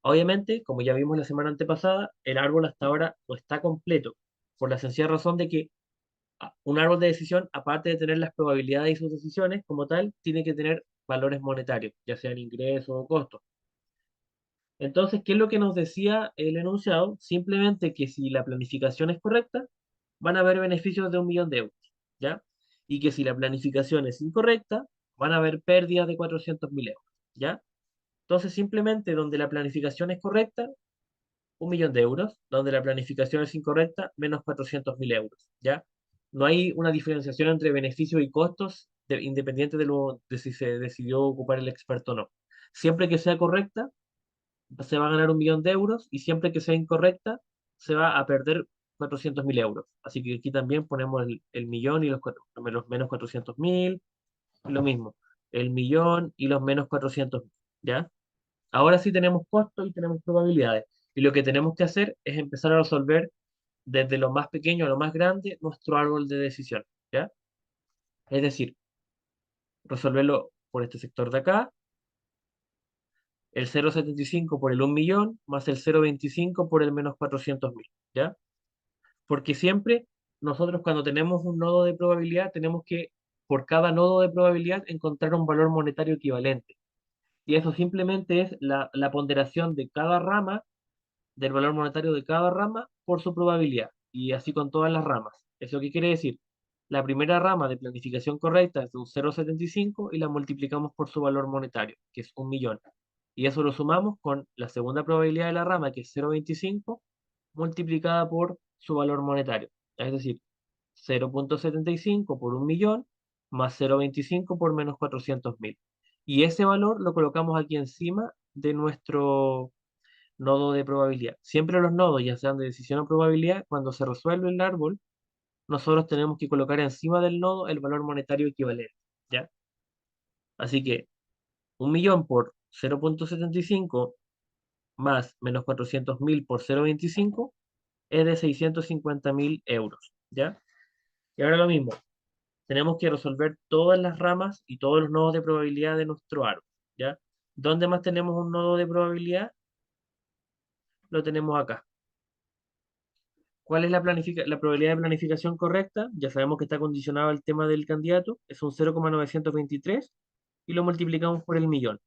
Obviamente, como ya vimos la semana antepasada, el árbol hasta ahora no está completo, por la sencilla razón de que un árbol de decisión, aparte de tener las probabilidades y sus decisiones como tal, tiene que tener valores monetarios, ya sean ingresos o costos. Entonces, ¿qué es lo que nos decía el enunciado? Simplemente que si la planificación es correcta, van a haber beneficios de 1.000.000 de euros, ¿ya? Y que si la planificación es incorrecta, van a haber pérdidas de 400.000 euros, ¿ya? Entonces, simplemente donde la planificación es correcta, 1.000.000 de euros, donde la planificación es incorrecta, menos 400.000 euros, ¿ya? No hay una diferenciación entre beneficios y costos independiente de si se decidió ocupar el experto o no. Siempre que sea correcta, se va a ganar 1.000.000 de euros y siempre que sea incorrecta, se va a perder 400.000 euros. Así que aquí también ponemos el millón y los menos 400.000, lo mismo, el millón y los menos 400.000, ¿ya? Ahora sí tenemos costos y tenemos probabilidades. Y lo que tenemos que hacer es empezar a resolver desde lo más pequeño a lo más grande nuestro árbol de decisión, ¿ya? Es decir, resolverlo por este sector de acá, el 0,75 por el 1.000.000 más el 0,25 por el menos 400.000, ¿ya? Porque siempre nosotros cuando tenemos un nodo de probabilidad tenemos que, por cada nodo de probabilidad, encontrar un valor monetario equivalente. Y eso simplemente es la ponderación de cada rama, del valor monetario de cada rama por su probabilidad. Y así con todas las ramas. ¿Eso qué quiere decir? La primera rama de planificación correcta es de un 0,75 y la multiplicamos por su valor monetario, que es 1.000.000. Y eso lo sumamos con la segunda probabilidad de la rama, que es 0,25, multiplicada por su valor monetario. Es decir, 0,75 por 1.000.000 más 0,25 por menos 400.000. Y ese valor lo colocamos aquí encima de nuestro nodo de probabilidad. Siempre los nodos, ya sean de decisión o probabilidad, cuando se resuelve el árbol, nosotros tenemos que colocar encima del nodo el valor monetario equivalente, ¿ya? Así que 1.000.000 por 0,75 más menos 400.000 por 0,25 es de 650.000 euros, ¿ya? Y ahora lo mismo, tenemos que resolver todas las ramas y todos los nodos de probabilidad de nuestro árbol, ¿ya? ¿Dónde más tenemos un nodo de probabilidad? Lo tenemos acá. ¿Cuál es la probabilidad de planificación correcta? Ya sabemos que está condicionado al tema del candidato, es un 0,923 y lo multiplicamos por el millón.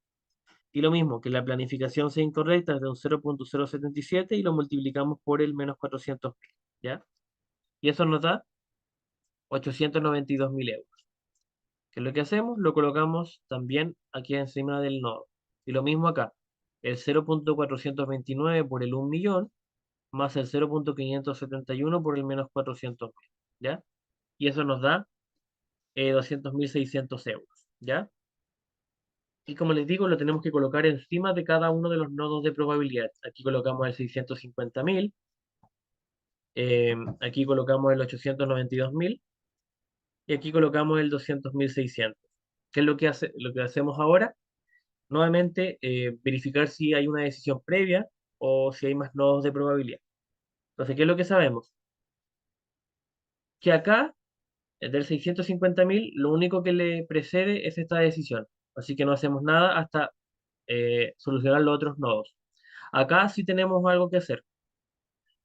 Y lo mismo, que la planificación sea incorrecta es de un 0,077 y lo multiplicamos por el menos 400.000, ¿ya? Y eso nos da 892.000 euros. ¿Qué es lo que hacemos? Lo colocamos también aquí encima del nodo. Y lo mismo acá, el 0,429 por el 1.000.000 más el 0,571 por el menos 400.000, ¿ya? Y eso nos da 200.600 euros, ¿ya? Y como les digo, lo tenemos que colocar encima de cada uno de los nodos de probabilidad. Aquí colocamos el 650.000, aquí colocamos el 892.000 y aquí colocamos el 200.600. ¿Qué es lo que hacemos ahora? Nuevamente, verificar si hay una decisión previa o si hay más nodos de probabilidad. Entonces, ¿qué es lo que sabemos? Que acá, del 650.000, lo único que le precede es esta decisión. Así que no hacemos nada hasta solucionar los otros nodos. Acá sí tenemos algo que hacer.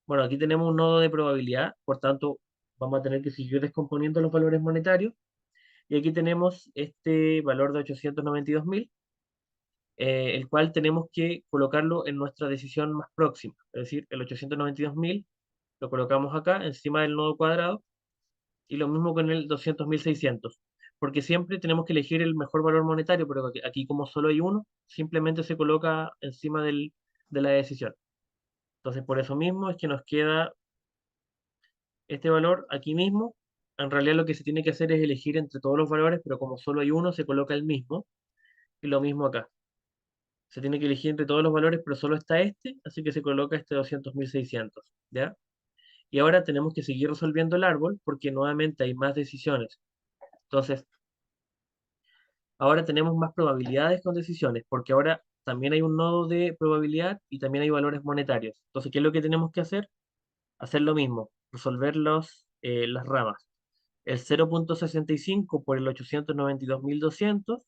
Bueno, aquí tenemos un nodo de probabilidad, por tanto, vamos a tener que seguir descomponiendo los valores monetarios. Y aquí tenemos este valor de 892.000, el cual tenemos que colocarlo en nuestra decisión más próxima. Es decir, el 892.000 lo colocamos acá, encima del nodo cuadrado, y lo mismo con el 200.600, porque siempre tenemos que elegir el mejor valor monetario, pero aquí como solo hay uno, simplemente se coloca encima de la decisión. Entonces, por eso mismo es que nos queda este valor aquí mismo. En realidad lo que se tiene que hacer es elegir entre todos los valores, pero como solo hay uno, se coloca el mismo, y lo mismo acá. Se tiene que elegir entre todos los valores, pero solo está este, así que se coloca este 200.600, ¿ya? Y ahora tenemos que seguir resolviendo el árbol porque nuevamente hay más decisiones. Entonces, ahora tenemos más probabilidades con decisiones, porque ahora también hay un nodo de probabilidad y también hay valores monetarios. Entonces, ¿qué es lo que tenemos que hacer? Hacer lo mismo, resolver las ramas. El 0,65 por el 892.200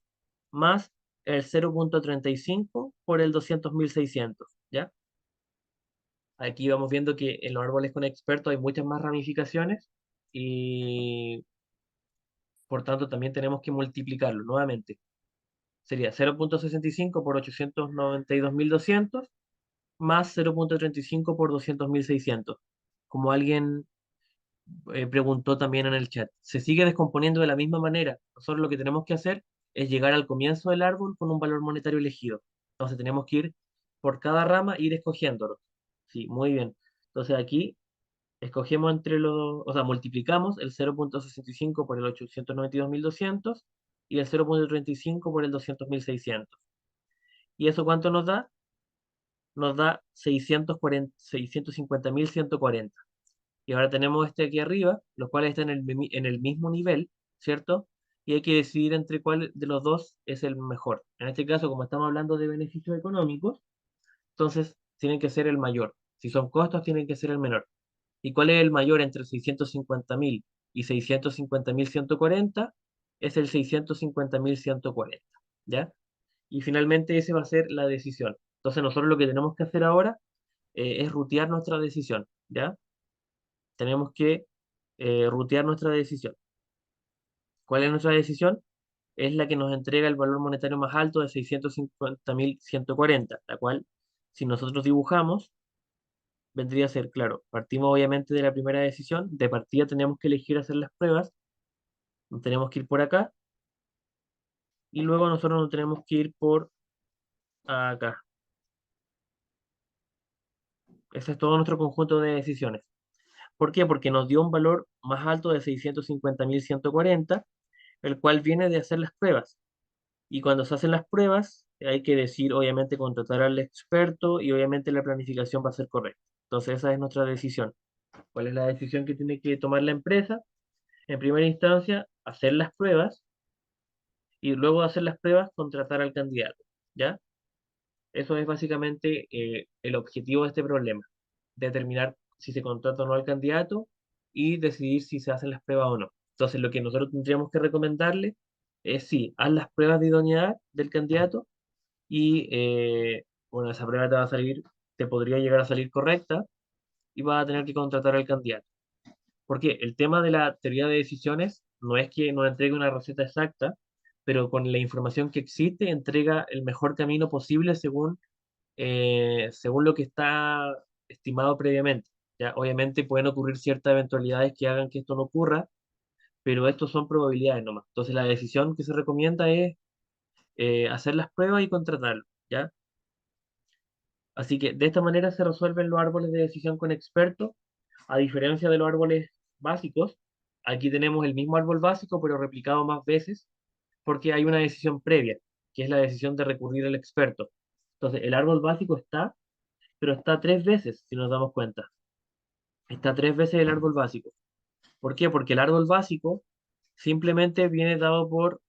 más el 0,35 por el 200.600, ¿ya? Aquí vamos viendo que en los árboles con expertos hay muchas más ramificaciones y por tanto también tenemos que multiplicarlo nuevamente. Sería 0,65 por 892.200 más 0,35 por 200.600. Como alguien preguntó también en el chat, se sigue descomponiendo de la misma manera. Nosotros lo que tenemos que hacer es llegar al comienzo del árbol con un valor monetario elegido. Entonces tenemos que ir por cada rama, ir escogiéndolo. Sí, muy bien. Entonces aquí escogemos entre los, o sea, multiplicamos el 0,65 por el 892.200 y el 0,35 por el 200.600. ¿Y eso cuánto nos da? Nos da 650.140. Y ahora tenemos este aquí arriba, los cuales están en el mismo nivel, ¿cierto? Y hay que decidir entre cuál de los dos es el mejor. En este caso, como estamos hablando de beneficios económicos, entonces tienen que ser el mayor. Si son costos, tienen que ser el menor. ¿Y cuál es el mayor entre 650.000 y 650.140? Es el 650.140, ¿ya? Y finalmente ese va a ser la decisión. Entonces nosotros lo que tenemos que hacer ahora es rutear nuestra decisión, ¿ya? Tenemos que rutear nuestra decisión. ¿Cuál es nuestra decisión? Es la que nos entrega el valor monetario más alto de 650.140, la cual, si nosotros dibujamos, vendría a ser, claro, partimos obviamente de la primera decisión, de partida tenemos que elegir hacer las pruebas, tenemos que ir por acá, y luego nosotros nos tenemos que ir por acá. Ese es todo nuestro conjunto de decisiones. ¿Por qué? Porque nos dio un valor más alto de 650.140, el cual viene de hacer las pruebas. Y cuando se hacen las pruebas, hay que decir, obviamente, contratar al experto y obviamente la planificación va a ser correcta. Entonces, esa es nuestra decisión. ¿Cuál es la decisión que tiene que tomar la empresa? En primera instancia, hacer las pruebas y luego de hacer las pruebas, contratar al candidato. ¿Ya? Eso es básicamente el objetivo de este problema. Determinar si se contrata o no al candidato y decidir si se hacen las pruebas o no. Entonces, lo que nosotros tendríamos que recomendarle es sí, haz las pruebas de idoneidad del candidato y bueno, esa prueba te va a salir, te podría llegar a salir correcta y vas a tener que contratar al candidato. Porque el tema de la teoría de decisiones no es que nos entregue una receta exacta, pero con la información que existe entrega el mejor camino posible según lo que está estimado previamente. ¿Ya? Obviamente pueden ocurrir ciertas eventualidades que hagan que esto no ocurra, pero estos son probabilidades nomás. Entonces la decisión que se recomienda es hacer las pruebas y contratarlo. ¿Ya? Así que de esta manera se resuelven los árboles de decisión con expertos, a diferencia de los árboles básicos. Aquí tenemos el mismo árbol básico, pero replicado más veces, porque hay una decisión previa, que es la decisión de recurrir al experto. Entonces, el árbol básico está, pero está tres veces, si nos damos cuenta. Está tres veces el árbol básico. ¿Por qué? Porque el árbol básico simplemente viene dado por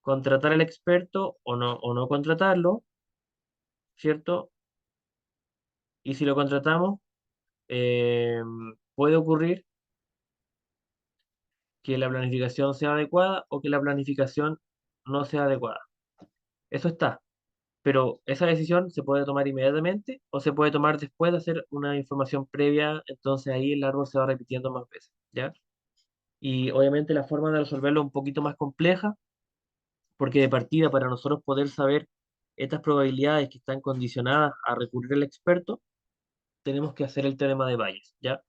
contratar al experto o no contratarlo, ¿cierto? Y si lo contratamos, eh, puede ocurrir que la planificación sea adecuada o que la planificación no sea adecuada. Eso está, pero esa decisión se puede tomar inmediatamente o se puede tomar después de hacer una información previa, entonces ahí el árbol se va repitiendo más veces, ¿ya? Y obviamente la forma de resolverlo es un poquito más compleja, porque de partida para nosotros poder saber estas probabilidades que están condicionadas a recurrir al experto, tenemos que hacer el teorema de Bayes, ¿ya?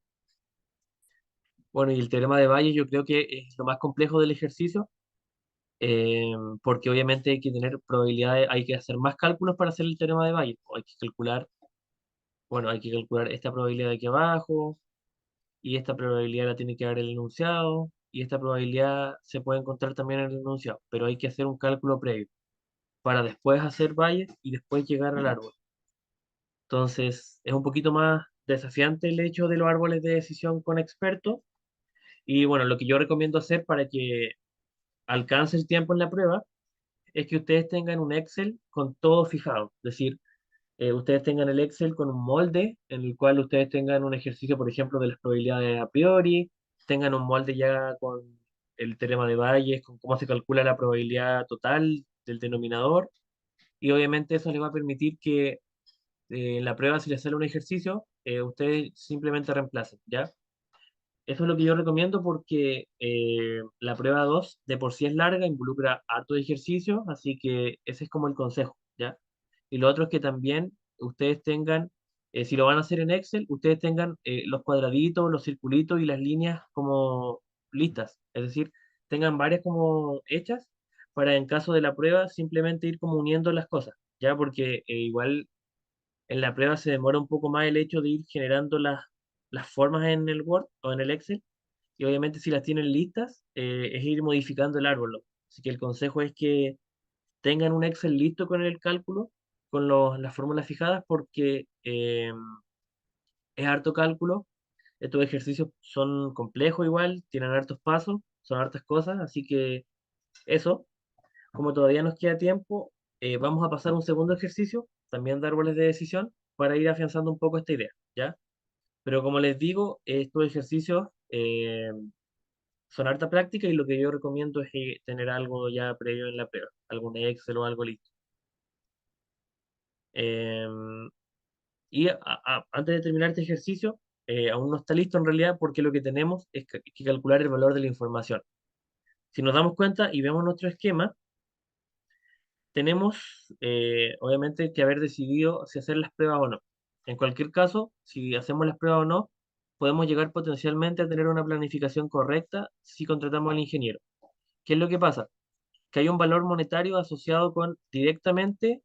Bueno, y el teorema de Bayes yo creo que es lo más complejo del ejercicio, porque obviamente hay que tener probabilidades, hay que hacer más cálculos para hacer el teorema de Bayes. Hay que calcular, bueno, hay que calcular esta probabilidad de aquí abajo, y esta probabilidad la tiene que dar el enunciado, y esta probabilidad se puede encontrar también en el enunciado, pero hay que hacer un cálculo previo para después hacer Bayes y después llegar al árbol. Entonces, es un poquito más desafiante el hecho de los árboles de decisión con expertos, y bueno, lo que yo recomiendo hacer para que alcance el tiempo en la prueba es que ustedes tengan un Excel con todo fijado. Es decir, ustedes tengan el Excel con un molde en el cual ustedes tengan un ejercicio, por ejemplo, de las probabilidades a priori, tengan un molde ya con el teorema de Bayes, con cómo se calcula la probabilidad total del denominador, y obviamente eso les va a permitir que en la prueba, si les sale un ejercicio, ustedes simplemente reemplacen, ¿ya? Eso es lo que yo recomiendo porque la prueba 2 de por sí es larga, involucra harto de ejercicio, así que ese es como el consejo, ¿ya? Y lo otro es que también ustedes tengan, si lo van a hacer en Excel, ustedes tengan los cuadraditos, los circulitos y las líneas como listas, es decir, tengan varias como hechas para en caso de la prueba simplemente ir como uniendo las cosas, ¿ya? Porque igual en la prueba se demora un poco más el hecho de ir generando las formas en el Word o en el Excel, y obviamente si las tienen listas, es ir modificando el árbol. Así que el consejo es que tengan un Excel listo con el cálculo, con las fórmulas fijadas, porque es harto cálculo. Estos ejercicios son complejos igual, tienen hartos pasos, son hartas cosas, así que eso, como todavía nos queda tiempo, vamos a pasar a un segundo ejercicio, también de árboles de decisión, para ir afianzando un poco esta idea, ¿ya? Pero como les digo, estos ejercicios son harta práctica y lo que yo recomiendo es tener algo ya previo en la prueba, algún Excel o algo listo. Em, Antes de terminar este ejercicio, aún no está listo en realidad porque lo que tenemos es que calcular el valor de la información. Si nos damos cuenta y vemos nuestro esquema, tenemos obviamente que haber decidido si hacer las pruebas o no. En cualquier caso, si hacemos las pruebas o no, podemos llegar potencialmente a tener una planificación correcta si contratamos al ingeniero. ¿Qué es lo que pasa? Que hay un valor monetario asociado con directamente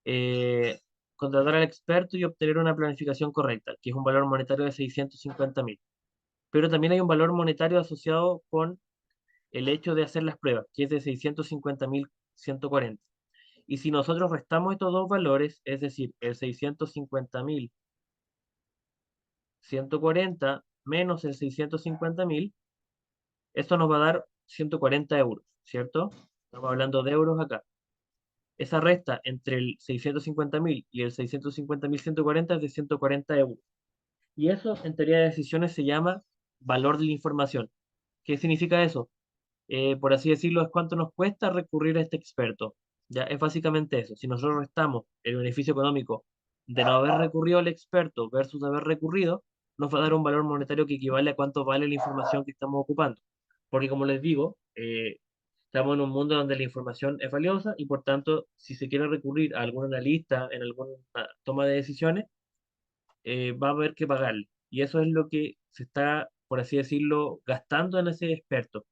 eh, contratar al experto y obtener una planificación correcta, que es un valor monetario de 650.000. Pero también hay un valor monetario asociado con el hecho de hacer las pruebas, que es de 650.140. Y si nosotros restamos estos dos valores, es decir, el 650.140 menos el 650.000, esto nos va a dar 140 euros, ¿cierto? Estamos hablando de euros acá. Esa resta entre el 650.000 y el 650.140 es de 140 euros. Y eso, en teoría de decisiones, se llama valor de la información. ¿Qué significa eso? Por así decirlo, es cuánto nos cuesta recurrir a este experto. Ya es básicamente eso. Si nosotros restamos el beneficio económico de no haber recurrido al experto versus haber recurrido, nos va a dar un valor monetario que equivale a cuánto vale la información que estamos ocupando. Porque como les digo, estamos en un mundo donde la información es valiosa y por tanto, si se quiere recurrir a algún analista en alguna toma de decisiones, va a haber que pagarle. Y eso es lo que se está, por así decirlo, gastando en ese experto.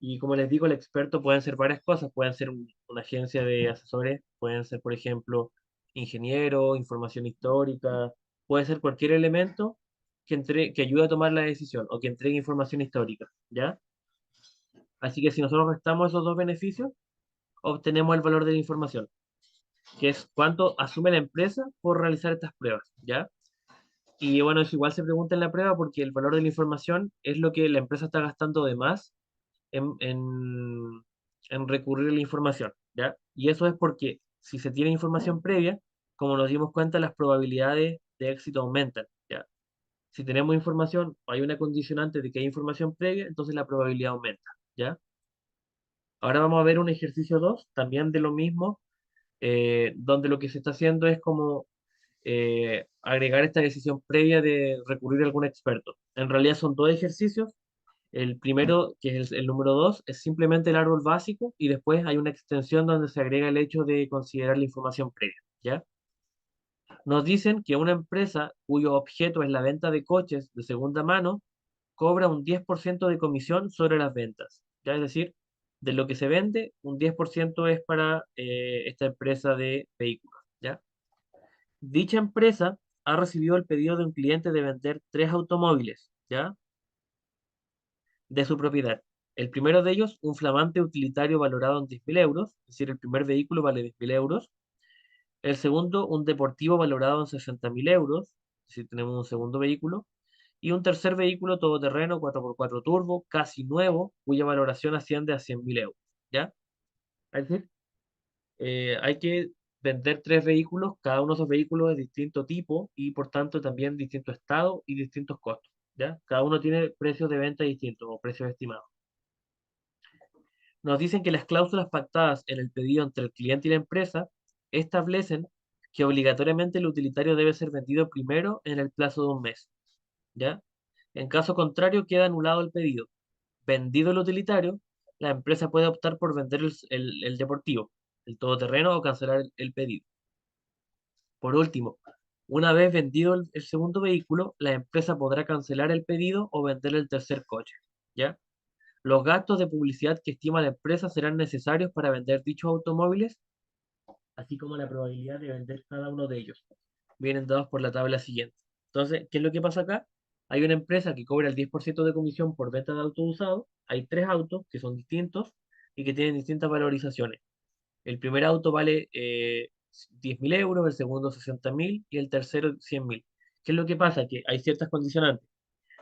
Y como les digo, el experto pueden ser varias cosas, pueden ser una agencia de asesores, pueden ser, por ejemplo, ingeniero, información histórica, puede ser cualquier elemento que ayude a tomar la decisión o que entregue información histórica, ¿ya? Así que si nosotros restamos esos dos beneficios, obtenemos el valor de la información, que es cuánto asume la empresa por realizar estas pruebas, ¿ya? Y bueno, eso igual se pregunta en la prueba porque el valor de la información es lo que la empresa está gastando de más en, en, en recurrir a la información, ¿ya? Y eso es porque si se tiene información previa, como nos dimos cuenta, las probabilidades de éxito aumentan, ¿ya? Si tenemos información o hay una condicionante de que hay información previa, entonces la probabilidad aumenta, ¿ya? Ahora vamos a ver un ejercicio 2 también de lo mismo, donde lo que se está haciendo es como agregar esta decisión previa de recurrir a algún experto. En realidad son dos ejercicios. El primero, que es el número 2, es simplemente el árbol básico y después hay una extensión donde se agrega el hecho de considerar la información previa, ¿ya? Nos dicen que una empresa cuyo objeto es la venta de coches de segunda mano cobra un 10% de comisión sobre las ventas, ¿ya? Es decir, de lo que se vende, un 10% es para esta empresa de vehículos, ¿ya? Dicha empresa ha recibido el pedido de un cliente de vender tres automóviles, ¿ya? De su propiedad. El primero de ellos, un flamante utilitario valorado en 10.000 euros, es decir, el primer vehículo vale 10.000 euros. El segundo, un deportivo valorado en 60.000 euros, es decir, tenemos un segundo vehículo. Y un tercer vehículo todoterreno 4x4 turbo, casi nuevo, cuya valoración asciende a 100.000 euros. ¿Ya? Es decir, hay que vender tres vehículos, cada uno de esos vehículos es de distinto tipo y por tanto también distinto estado y distintos costos. ¿Ya? Cada uno tiene precios de venta distintos o precios estimados. Nos dicen que las cláusulas pactadas en el pedido entre el cliente y la empresa establecen que obligatoriamente el utilitario debe ser vendido primero en el plazo de un mes, ¿ya? En caso contrario, queda anulado el pedido. Vendido el utilitario, la empresa puede optar por vender el deportivo, el todoterreno o cancelar el pedido. Por último, una vez vendido el segundo vehículo, la empresa podrá cancelar el pedido o vender el tercer coche, ¿ya? Los gastos de publicidad que estima la empresa serán necesarios para vender dichos automóviles, así como la probabilidad de vender cada uno de ellos. Vienen dados por la tabla siguiente. Entonces, ¿qué es lo que pasa acá? Hay una empresa que cobra el 10% de comisión por venta de autos usados. Hay tres autos que son distintos y que tienen distintas valorizaciones. El primer auto vale 10.000 euros, el segundo 60.000 y el tercero 100.000. ¿Qué es lo que pasa? Que hay ciertas condicionantes.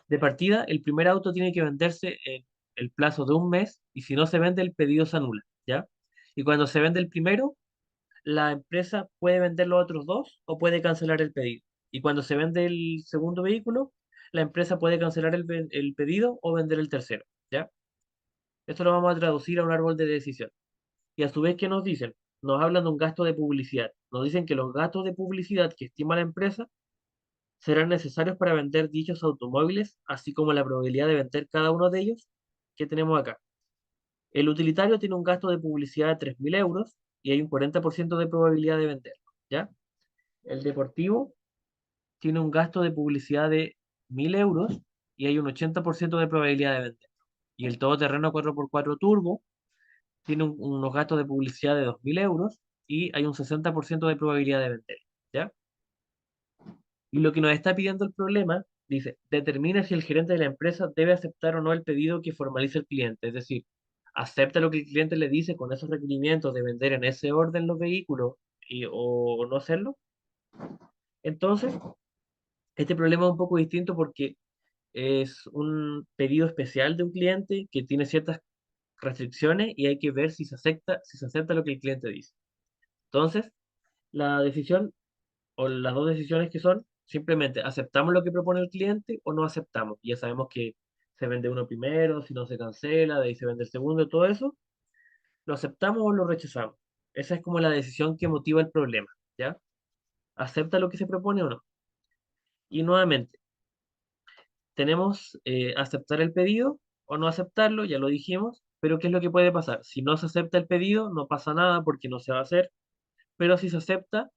De partida, el primer auto tiene que venderse en el plazo de un mes y si no se vende, el pedido se anula, ¿ya? Y cuando se vende el primero, la empresa puede vender los otros dos o puede cancelar el pedido. Y cuando se vende el segundo vehículo, la empresa puede cancelar el pedido o vender el tercero, ¿ya? Esto lo vamos a traducir a un árbol de decisión. Y a su vez, ¿qué nos dicen? Nos hablan de un gasto de publicidad. Nos dicen que los gastos de publicidad que estima la empresa serán necesarios para vender dichos automóviles, así como la probabilidad de vender cada uno de ellos que tenemos acá. El utilitario tiene un gasto de publicidad de 3.000 euros y hay un 40% de probabilidad de venderlo, ¿ya? El deportivo tiene un gasto de publicidad de 1.000 euros y hay un 80% de probabilidad de venderlo. Y el todoterreno 4x4 turbo tiene unos gastos de publicidad de 2.000 euros y hay un 60% de probabilidad de venderlo, ¿ya? Y lo que nos está pidiendo el problema, dice, determina si el gerente de la empresa debe aceptar o no el pedido que formaliza el cliente. Es decir, acepta lo que el cliente le dice con esos requerimientos de vender en ese orden los vehículos o no hacerlo. Entonces, este problema es un poco distinto porque es un pedido especial de un cliente que tiene ciertas restricciones y hay que ver si se acepta lo que el cliente dice. Entonces, la decisión o las dos decisiones que son, simplemente aceptamos lo que propone el cliente o no aceptamos. Y ya sabemos que se vende uno primero, si no se cancela, de ahí se vende el segundo, todo eso. ¿Lo aceptamos o lo rechazamos? Esa es como la decisión que motiva el problema, ¿ya? ¿Acepta lo que se propone o no? Y nuevamente, tenemos aceptar el pedido o no aceptarlo, ya lo dijimos, pero ¿qué es lo que puede pasar? Si no se acepta el pedido, no pasa nada porque no se va a hacer, pero si se acepta,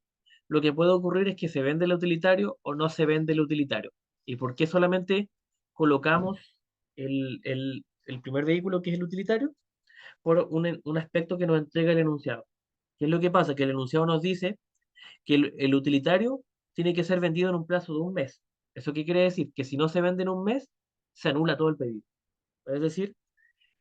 lo que puede ocurrir es que se vende el utilitario o no se vende el utilitario. ¿Y por qué solamente colocamos el primer vehículo, que es el utilitario? Por un aspecto que nos entrega el enunciado. ¿Qué es lo que pasa? Que el enunciado nos dice que el utilitario tiene que ser vendido en un plazo de un mes. ¿Eso qué quiere decir? Que si no se vende en un mes, se anula todo el pedido. Es decir,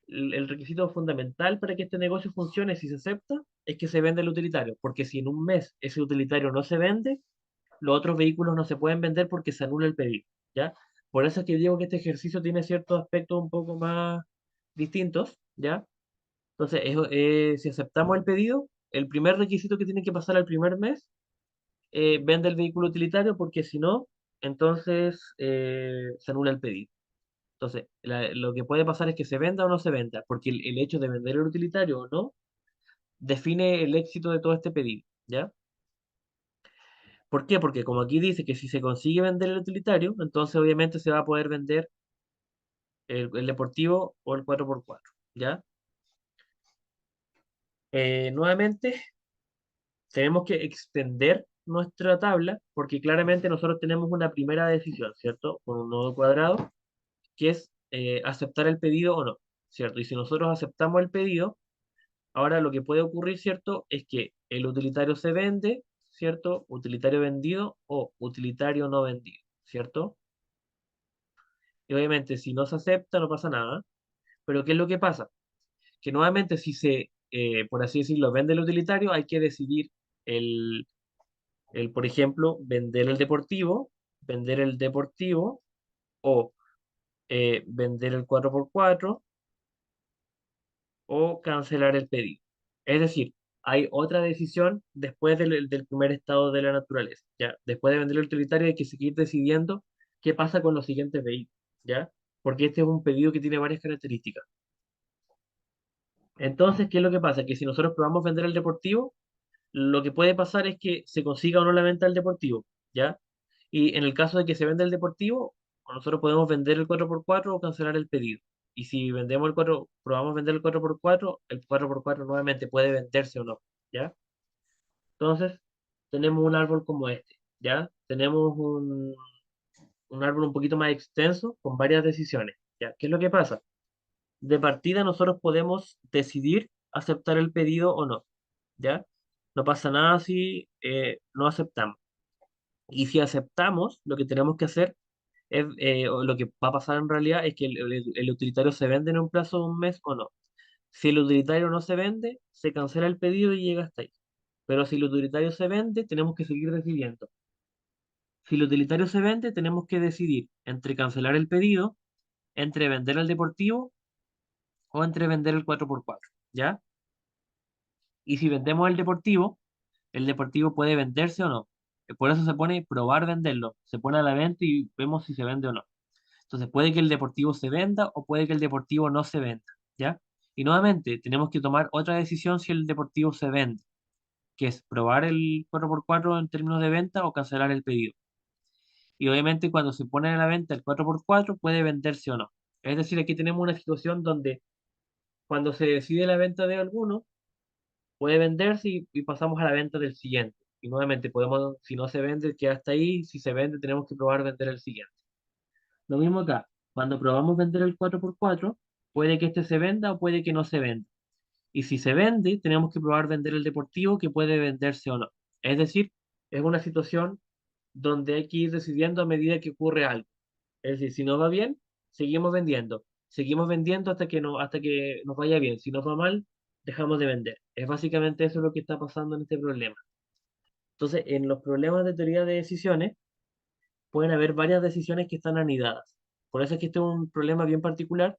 el requisito fundamental para que este negocio funcione, si se acepta, es que se venda el utilitario, porque si en un mes ese utilitario no se vende, los otros vehículos no se pueden vender porque se anula el pedido, ¿ya? Por eso es que digo que este ejercicio tiene ciertos aspectos un poco más distintos, ¿ya? Entonces, si aceptamos el pedido, el primer requisito que tiene que pasar al primer mes, vende el vehículo utilitario porque si no, entonces se anula el pedido. Entonces, lo que puede pasar es que se venda o no se venda, porque el hecho de vender el utilitario o no define el éxito de todo este pedido, ¿ya? ¿Por qué? Porque como aquí dice que si se consigue vender el utilitario, entonces obviamente se va a poder vender el deportivo o el 4x4, ¿ya? Nuevamente, tenemos que extender nuestra tabla porque claramente nosotros tenemos una primera decisión, ¿cierto? Con un nodo cuadrado, que es aceptar el pedido o no, ¿cierto? Y si nosotros aceptamos el pedido, ahora lo que puede ocurrir, ¿cierto? Es que el utilitario se vende, ¿cierto? Utilitario vendido o utilitario no vendido, ¿cierto? Y obviamente si no se acepta no pasa nada, pero ¿qué es lo que pasa? Que nuevamente si se, por así decirlo, vende el utilitario, hay que decidir por ejemplo, vender el deportivo o vender el 4x4 o cancelar el pedido. Es decir, hay otra decisión después del primer estado de la naturaleza, ¿ya? Después de vender el utilitario hay que seguir decidiendo qué pasa con los siguientes vehículos, ¿ya? Porque este es un pedido que tiene varias características. Entonces, ¿qué es lo que pasa? Que si nosotros probamos vender el deportivo, lo que puede pasar es que se consiga o no la venta del deportivo, ¿ya? Y en el caso de que se venda el deportivo, nosotros podemos vender el 4x4 o cancelar el pedido. Y si vendemos el 4, probamos vender el 4x4 nuevamente puede venderse o no, ¿ya? Entonces, tenemos un árbol como este, ¿ya? Tenemos un árbol un poquito más extenso con varias decisiones, ¿ya? ¿Qué es lo que pasa? De partida nosotros podemos decidir aceptar el pedido o no, ¿ya? No pasa nada si no aceptamos. Y si aceptamos, lo que tenemos que hacer es, o lo que va a pasar en realidad es que el utilitario se vende en un plazo de un mes o no. Si el utilitario no se vende, se cancela el pedido y llega hasta ahí. Pero si el utilitario se vende, tenemos que seguir decidiendo. Si el utilitario se vende, tenemos que decidir entre cancelar el pedido, entre vender el deportivo o entre vender el 4x4, ¿ya? Y si vendemos el deportivo puede venderse o no. Por eso se pone probar venderlo. Se pone a la venta y vemos si se vende o no. Entonces puede que el deportivo se venda o puede que el deportivo no se venda, ¿ya? Y nuevamente tenemos que tomar otra decisión si el deportivo se vende, que es probar el 4x4 en términos de venta o cancelar el pedido. Y obviamente cuando se pone a la venta el 4x4 puede venderse o no. Es decir, aquí tenemos una situación donde cuando se decide la venta de alguno, puede venderse y pasamos a la venta del siguiente. Y nuevamente podemos, si no se vende, queda hasta ahí. Si se vende, tenemos que probar vender el siguiente. Lo mismo acá. Cuando probamos vender el 4x4, puede que este se venda o puede que no se venda. Y si se vende, tenemos que probar vender el deportivo que puede venderse o no. Es decir, es una situación donde hay que ir decidiendo a medida que ocurre algo. Es decir, si no va bien, seguimos vendiendo. Seguimos vendiendo hasta que nos vaya bien. Si nos va mal, dejamos de vender. Es básicamente eso lo que está pasando en este problema. Entonces, en los problemas de teoría de decisiones, pueden haber varias decisiones que están anidadas. Por eso es que este es un problema bien particular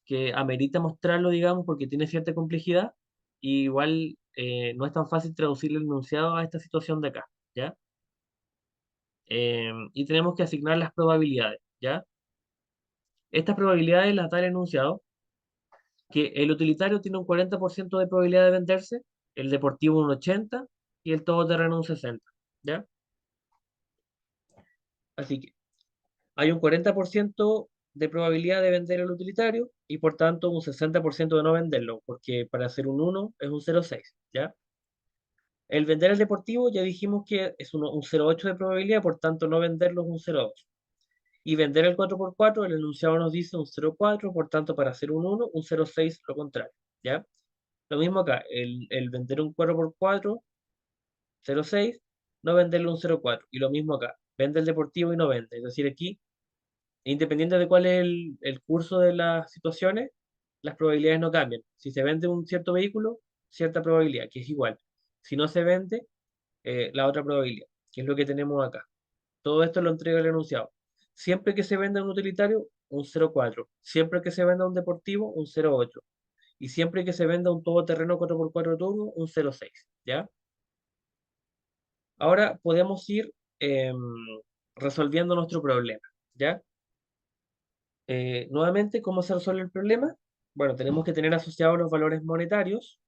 que amerita mostrarlo, digamos, porque tiene cierta complejidad y igual no es tan fácil traducir el enunciado a esta situación de acá, ¿ya? Y tenemos que asignar las probabilidades, ¿ya? Estas probabilidades las da el enunciado, que el utilitario tiene un 40% de probabilidad de venderse, el deportivo un 80% y el todoterreno un 60%, ¿ya? Así que hay un 40% de probabilidad de vender el utilitario y por tanto un 60% de no venderlo, porque para hacer un 1 es un 0,6, ¿ya? El vender el deportivo ya dijimos que es un 0,8 de probabilidad, por tanto no venderlo es un 0,8. Y vender el 4x4, el enunciado nos dice un 0,4, por tanto para hacer un 1, un 0,6 lo contrario, ¿ya? Lo mismo acá, el vender un 4x4, 0,6, no venderlo un 0,4. Y lo mismo acá, vende el deportivo y no vende. Es decir, aquí, independiente de cuál es el curso de las situaciones, las probabilidades no cambian. Si se vende un cierto vehículo, cierta probabilidad, que es igual. Si no se vende, la otra probabilidad, que es lo que tenemos acá. Todo esto lo entrega el enunciado. Siempre que se venda un utilitario, un 0,4. Siempre que se venda un deportivo, un 0,8. Y siempre que se venda un todoterreno 4x4 turbo, un 0,6. ¿Ya? Ahora podemos ir resolviendo nuestro problema. ¿Ya? Nuevamente, ¿cómo se resuelve el problema? Bueno, tenemos que tener asociados los valores monetarios.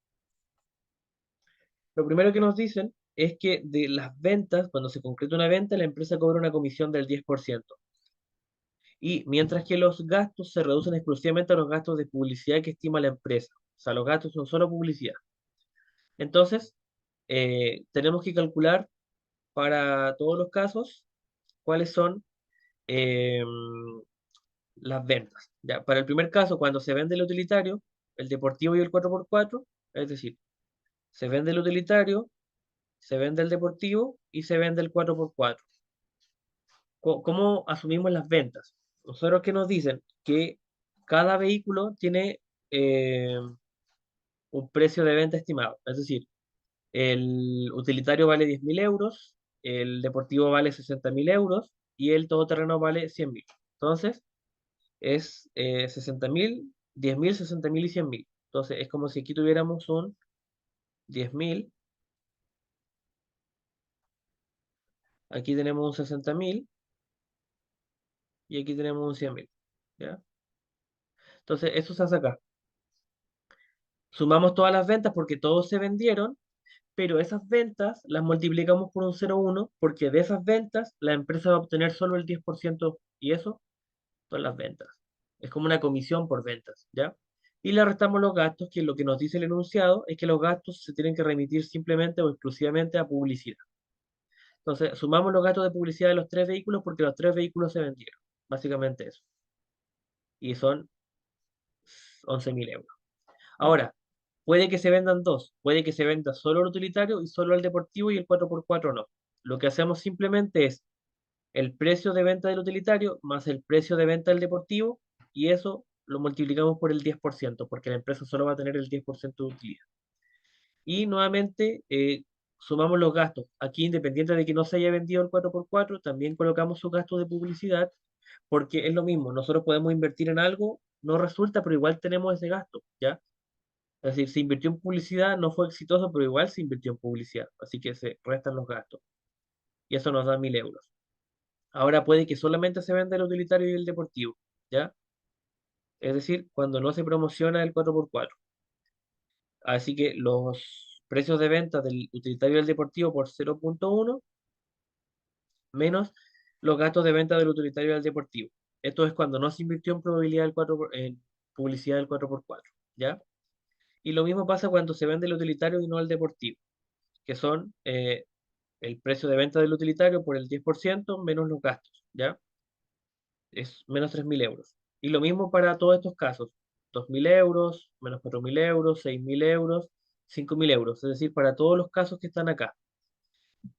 Lo primero que nos dicen es que de las ventas, cuando se concreta una venta, la empresa cobra una comisión del 10%. Y mientras que los gastos se reducen exclusivamente a los gastos de publicidad que estima la empresa. O sea, los gastos son solo publicidad. Entonces, tenemos que calcular para todos los casos cuáles son eh, las ventas. Ya, para el primer caso, cuando se vende el utilitario, el deportivo y el 4x4, es decir, se vende el utilitario, se vende el deportivo y se vende el 4x4. ¿Cómo asumimos las ventas? Nosotros que nos dicen que cada vehículo tiene un precio de venta estimado. Es decir, el utilitario vale 10.000 euros, el deportivo vale 60.000 euros y el todoterreno vale 100.000. Entonces, es 60.000, 10.000, 60.000 y 100.000. Entonces, es como si aquí tuviéramos un 10.000, aquí tenemos un 60.000 y aquí tenemos un 100.000. ¿Ya? Entonces, eso se hace acá. Sumamos todas las ventas porque todos se vendieron, pero esas ventas las multiplicamos por un 0,1 porque de esas ventas la empresa va a obtener solo el 10% y eso son las ventas. Es como una comisión por ventas, ¿ya? Y le restamos los gastos, que lo que nos dice el enunciado es que los gastos se tienen que remitir simplemente o exclusivamente a publicidad. Entonces, sumamos los gastos de publicidad de los tres vehículos porque los tres vehículos se vendieron. Básicamente eso. Y son 11.000 euros. Ahora, puede que se vendan dos, puede que se venda solo el utilitario y solo el deportivo y el 4x4 no. Lo que hacemos simplemente es el precio de venta del utilitario más el precio de venta del deportivo y eso lo multiplicamos por el 10% porque la empresa solo va a tener el 10% de utilidad. Y nuevamente sumamos los gastos. Aquí, independiente de que no se haya vendido el 4x4 también colocamos su gasto de publicidad porque es lo mismo. Nosotros podemos invertir en algo, no resulta, pero igual tenemos ese gasto, ¿ya? Es decir, se invirtió en publicidad, no fue exitoso, pero igual se invirtió en publicidad. Así que se restan los gastos. Y eso nos da 1.000 euros. Ahora puede que solamente se venda el utilitario y el deportivo, ¿ya? Es decir, cuando no se promociona el 4x4. Así que los precios de venta del utilitario y el deportivo por 0.1 menos los gastos de venta del utilitario y del deportivo. Esto es cuando no se invirtió en probabilidad del 4 en publicidad del 4x4, ¿ya? Y lo mismo pasa cuando se vende el utilitario y no el deportivo, que son el precio de venta del utilitario por el 10% menos los gastos, ¿ya? Es menos 3.000 euros. Y lo mismo para todos estos casos, 2.000 euros, menos 4.000 euros, 6.000 euros, 5.000 euros, es decir, para todos los casos que están acá.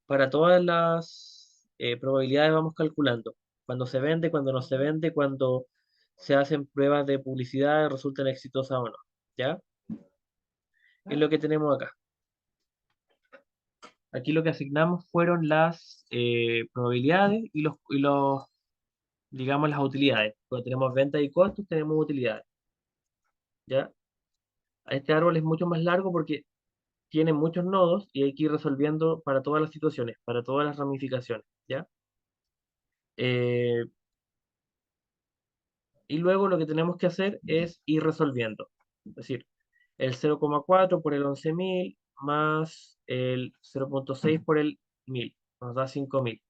Para todas las probabilidades vamos calculando. Cuando se vende, cuando no se vende, cuando se hacen pruebas de publicidad, resultan exitosas o no, ¿ya? Es lo que tenemos acá. Aquí lo que asignamos fueron las probabilidades y los, digamos, las utilidades. Cuando tenemos ventas y costos, tenemos utilidades, ¿ya? Este árbol es mucho más largo porque tiene muchos nodos y hay que ir resolviendo para todas las situaciones, para todas las ramificaciones, ¿ya? Eh, y luego lo que tenemos que hacer es ir resolviendo. Es decir, el 0,4 por el 11.000 más el 0,6 por el 1.000 nos da 5.000.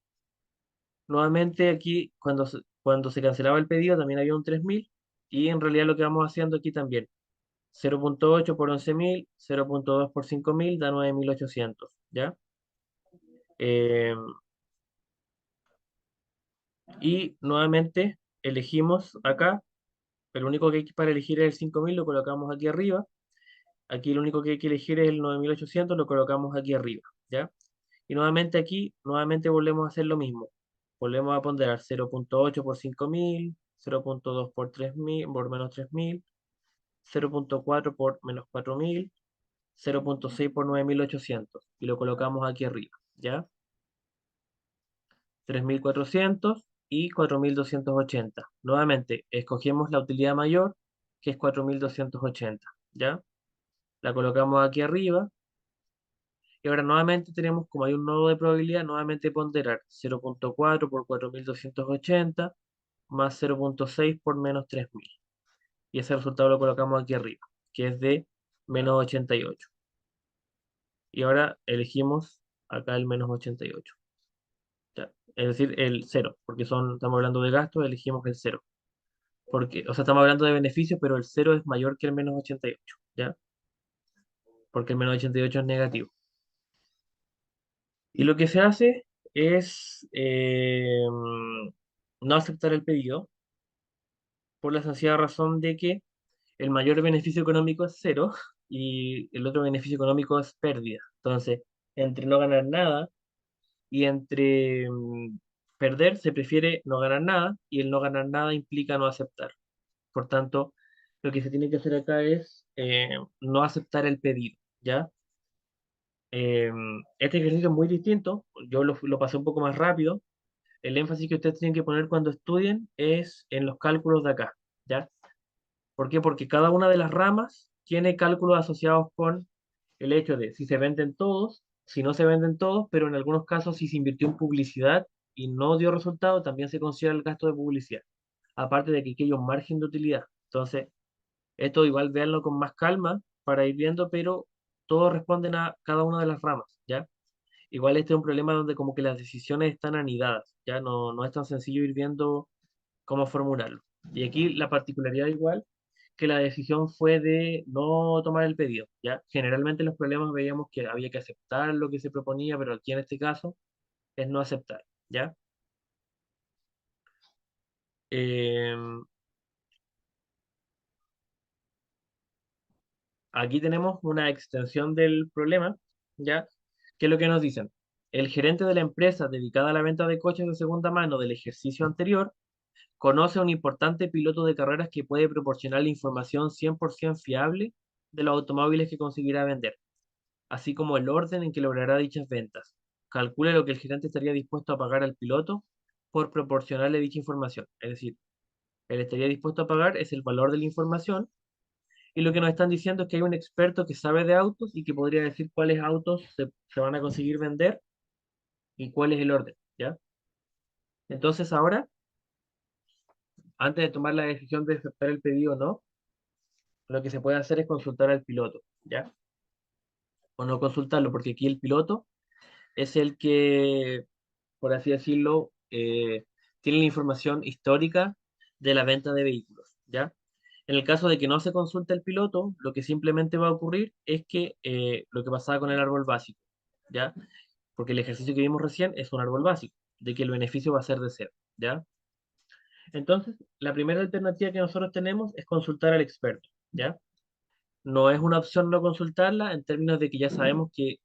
Nuevamente aquí, cuando se cancelaba el pedido, también había un 3.000 y en realidad lo que vamos haciendo aquí también, 0,8 por 11.000, 0,2 por 5.000 da 9.800, ¿ya? Eh, y nuevamente elegimos acá, el único que hay para elegir es el 5.000, lo colocamos aquí arriba. Aquí lo único que hay que elegir es el 9.800, lo colocamos aquí arriba, ¿ya? Y nuevamente aquí, nuevamente volvemos a hacer lo mismo. Volvemos a ponderar 0,8 por 5.000, 0,2 por 3.000, por menos 3.000, 0,4 por menos 4.000, 0,6 por 9.800 y lo colocamos aquí arriba, ¿ya? 3.400 y 4.280. Nuevamente, escogemos la utilidad mayor, que es 4.280, ¿ya? La colocamos aquí arriba. Y ahora nuevamente tenemos, como hay un nodo de probabilidad, nuevamente ponderar 0,4 por 4.280 más 0,6 por menos 3.000. Y ese resultado lo colocamos aquí arriba, que es de menos 88. Y ahora elegimos acá el menos 88. ¿Ya? Es decir, el cero, porque estamos hablando de gastos, elegimos el cero. Porque, o sea, estamos hablando de beneficios, pero el cero es mayor que el menos 88, ¿ya? Porque el menos 88 es negativo. Y lo que se hace es no aceptar el pedido por la sencilla razón de que el mayor beneficio económico es cero y el otro beneficio económico es pérdida. Entonces, entre no ganar nada y entre perder, se prefiere no ganar nada y el no ganar nada implica no aceptar. Por tanto, lo que se tiene que hacer acá es no aceptar el pedido, ¿ya? Este ejercicio es muy distinto, yo lo pasé un poco más rápido. El énfasis que ustedes tienen que poner cuando estudien es en los cálculos de acá, ¿ya? ¿Por qué? Porque cada una de las ramas tiene cálculos asociados con el hecho de si se venden todos, si no se venden todos, pero en algunos casos si se invirtió en publicidad y no dio resultado, también se considera el gasto de publicidad. Aparte de que aquí hay un margen de utilidad. Entonces, esto igual véanlo con más calma para ir viendo, pero todos responden a cada una de las ramas, ¿ya? Igual este es un problema donde como que las decisiones están anidadas, ya no es tan sencillo ir viendo cómo formularlo. Y aquí la particularidad igual que la decisión fue de no tomar el pedido, ¿ya? Generalmente en los problemas veíamos que había que aceptar lo que se proponía, pero aquí en este caso es no aceptar, ¿ya? Em, Aquí tenemos una extensión del problema, ¿ya? ¿Qué es lo que nos dicen? El gerente de la empresa dedicada a la venta de coches de segunda mano del ejercicio anterior conoce a un importante piloto de carreras que puede proporcionar la información 100% fiable de los automóviles que conseguirá vender, así como el orden en que logrará dichas ventas. Calcula lo que el gerente estaría dispuesto a pagar al piloto por proporcionarle dicha información. Es decir, él estaría dispuesto a pagar es el valor de la información y lo que nos están diciendo es que hay un experto que sabe de autos y que podría decir cuáles autos se van a conseguir vender y cuál es el orden, ¿ya? Entonces ahora, antes de tomar la decisión de aceptar el pedido o no, lo que se puede hacer es consultar al piloto, ¿ya? O no consultarlo, porque aquí el piloto es el que, por así decirlo, tiene la información histórica de la venta de vehículos, ¿ya? En el caso de que no se consulte el piloto, lo que simplemente va a ocurrir es que lo que pasaba con el árbol básico, ¿ya? Porque el ejercicio que vimos recién es un árbol básico, de que el beneficio va a ser de cero, ¿ya? Entonces, la primera alternativa que nosotros tenemos es consultar al experto, ¿ya? No es una opción no consultarla en términos de que ya sabemos que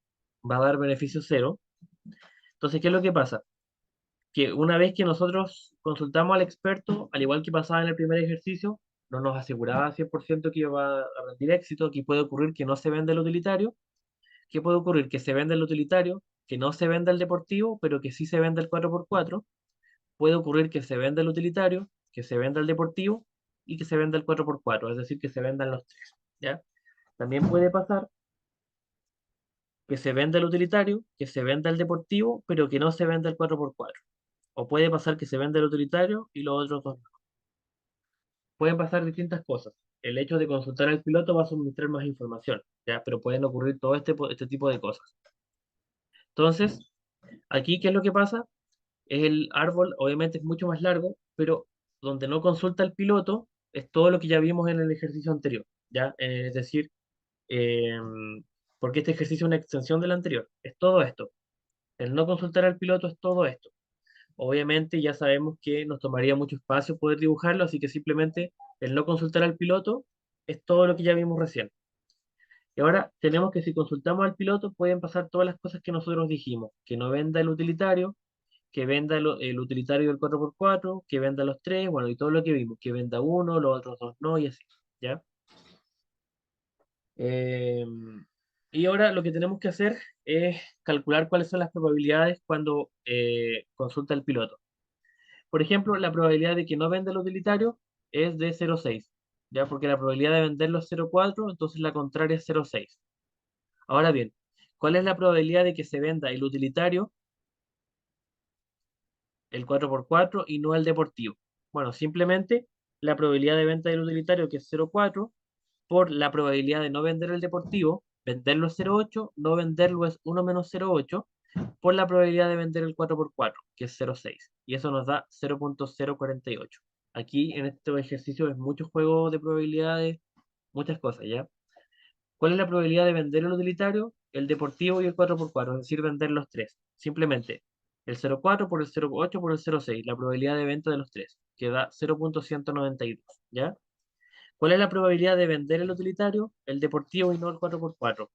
va a dar beneficio cero. Entonces, ¿qué es lo que pasa? Que una vez que nosotros consultamos al experto, al igual que pasaba en el primer ejercicio, no nos aseguraba 100% que iba a rendir éxito, aquí puede ocurrir que no se venda el utilitario, que puede ocurrir que se venda el utilitario, que no se venda el deportivo, pero que sí se venda el 4x4, puede ocurrir que se venda el utilitario, que se venda el deportivo y que se venda el 4x4, es decir, que se vendan los tres, ¿ya? También puede pasar que se venda el utilitario, que se venda el deportivo, pero que no se venda el 4x4. O puede pasar que se venda el utilitario y los otros dos no. Pueden pasar distintas cosas. El hecho de consultar al piloto va a suministrar más información, ¿ya? Pero pueden ocurrir todo este tipo de cosas. Entonces, aquí, ¿qué es lo que pasa? Es el árbol, obviamente es mucho más largo, pero donde no consulta el piloto es todo lo que ya vimos en el ejercicio anterior, ¿ya? Es decir, porque este ejercicio es una extensión del anterior, es todo esto. El no consultar al piloto es todo esto. Obviamente ya sabemos que nos tomaría mucho espacio poder dibujarlo, así que simplemente el no consultar al piloto es todo lo que ya vimos recién. Y ahora tenemos que si consultamos al piloto pueden pasar todas las cosas que nosotros dijimos, que no venda el utilitario, que venda el utilitario del 4x4, que venda los tres, bueno, y todo lo que vimos, que venda uno, los otros dos no, y así, ¿ya? Eh, y ahora lo que tenemos que hacer es calcular cuáles son las probabilidades cuando consulta el piloto. Por ejemplo, la probabilidad de que no venda el utilitario es de 0,6, ¿ya? Porque la probabilidad de venderlo es 0,4, entonces la contraria es 0,6. Ahora bien, ¿cuál es la probabilidad de que se venda el utilitario, el 4x4, y no el deportivo? Bueno, simplemente la probabilidad de venta del utilitario, que es 0,4, por la probabilidad de no vender el deportivo, venderlo es 0,8, no venderlo es 1 menos 0,8, por la probabilidad de vender el 4x4, que es 0,6. Y eso nos da 0,048. Aquí en este ejercicio es mucho juego de probabilidades, muchas cosas, ¿ya? ¿Cuál es la probabilidad de vender el utilitario, el deportivo y el 4x4? Es decir, vender los tres. Simplemente el 0,4 por el 0,8 por el 0,6, la probabilidad de venta de los tres, que da 0,192, ¿ya? ¿Cuál es la probabilidad de vender el utilitario, el deportivo y no el 4x4?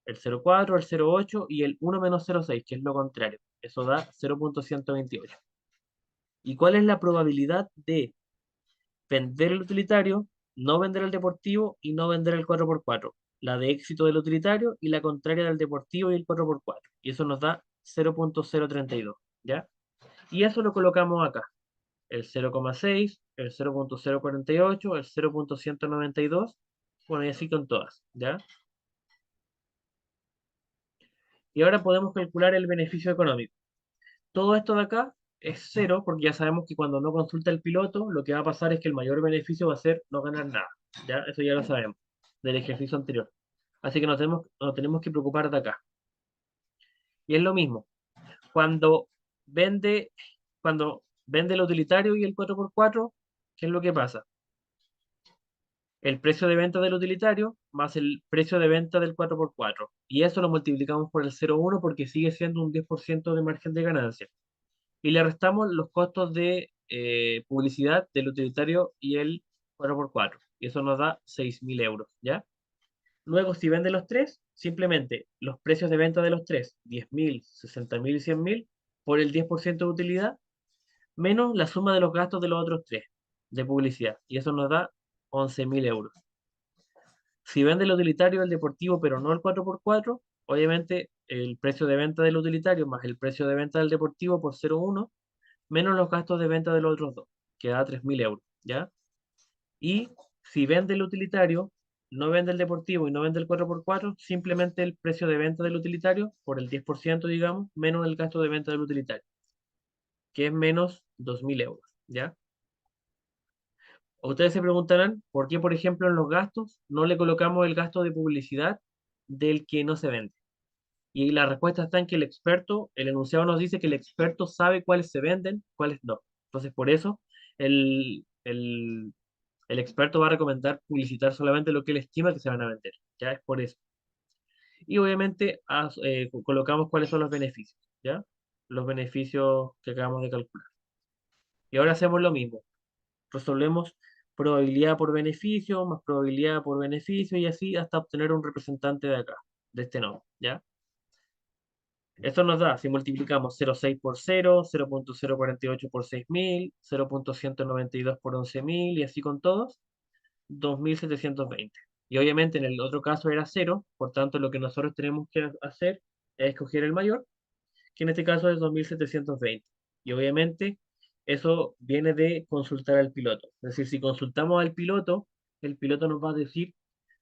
El 0,4, el 0,8 y el 1 menos 0,6, que es lo contrario. Eso da 0,128. ¿Y cuál es la probabilidad de vender el utilitario, no vender el deportivo y no vender el 4x4? La de éxito del utilitario y la contraria del deportivo y el 4x4. Y eso nos da 0,032, ¿ya? Y eso lo colocamos acá. El 0,6, el 0,048, el 0,192. Bueno, y así con todas, ¿ya? Y ahora podemos calcular el beneficio económico. Todo esto de acá es cero porque ya sabemos que cuando no consulta el piloto, lo que va a pasar es que el mayor beneficio va a ser no ganar nada. ¿Ya? Eso ya lo sabemos del ejercicio anterior. Así que nos tenemos que preocupar de acá. Y es lo mismo. Cuando vende, cuando vende el utilitario y el 4x4, ¿qué es lo que pasa? El precio de venta del utilitario más el precio de venta del 4x4. Y eso lo multiplicamos por el 0,1 porque sigue siendo un 10% de margen de ganancia. Y le restamos los costos de publicidad del utilitario y el 4x4. Y eso nos da 6.000 euros, ¿ya? Luego, si vende los tres, simplemente los precios de venta de los tres, 10.000, 60.000 y 100.000, por el 10% de utilidad, menos la suma de los gastos de los otros tres de publicidad. Y eso nos da 11.000 euros. Si vende el utilitario el deportivo, pero no el 4x4, obviamente el precio de venta del utilitario más el precio de venta del deportivo por 0,1, menos los gastos de venta de los otros dos, que da 3.000 euros, ¿ya? Y si vende el utilitario, no vende el deportivo y no vende el 4x4, simplemente el precio de venta del utilitario, por el 10%, digamos, menos el gasto de venta del utilitario, que es menos 2.000 euros, ¿ya? Ustedes se preguntarán por qué, por ejemplo, en los gastos no le colocamos el gasto de publicidad del que no se vende. Y la respuesta está en que el experto, el enunciado nos dice que el experto sabe cuáles se venden, cuáles no. Entonces, por eso, el experto va a recomendar publicitar solamente lo que él estima que se van a vender. Ya es por eso. Y obviamente colocamos cuáles son los beneficios. ¿Ya? Los beneficios que acabamos de calcular. Y ahora hacemos lo mismo. Resolvemos probabilidad por beneficio, más probabilidad por beneficio, y así hasta obtener un representante de acá, de este nodo. ¿Ya? Esto nos da, si multiplicamos 0,6 por 0, 0,048 por 6.000, 0,192 por 11.000 y así con todos, 2.720. Y obviamente en el otro caso era 0, por tanto lo que nosotros tenemos que hacer es escoger el mayor, que en este caso es 2.720. Y obviamente eso viene de consultar al piloto. Es decir, si consultamos al piloto, el piloto nos va a decir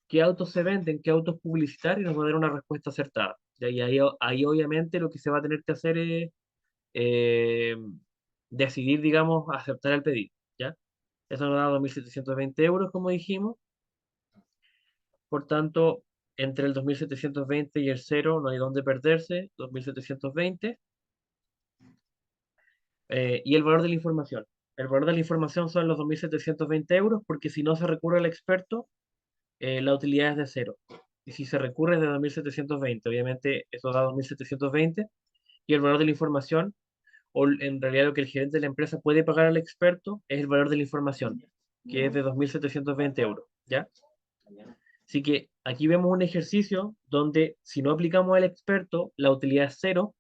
qué autos se venden, qué autos publicitar y nos va a dar una respuesta acertada. Y ahí obviamente lo que se va a tener que hacer es eh, decidir, digamos, aceptar el pedido, ¿ya? Eso nos da 2.720 euros, como dijimos. Por tanto, entre el 2.720 y el cero no hay dónde perderse, 2.720. Y el valor de la información. El valor de la información son los 2.720 euros porque si no se recurre al experto, la utilidad es de cero. Y si se recurre es de 2.720, obviamente eso da 2.720. Y el valor de la información, o en realidad lo que el gerente de la empresa puede pagar al experto, es el valor de la información, que es de 2.720 euros. ¿Ya? Así que aquí vemos un ejercicio donde si no aplicamos al experto, la utilidad es cero,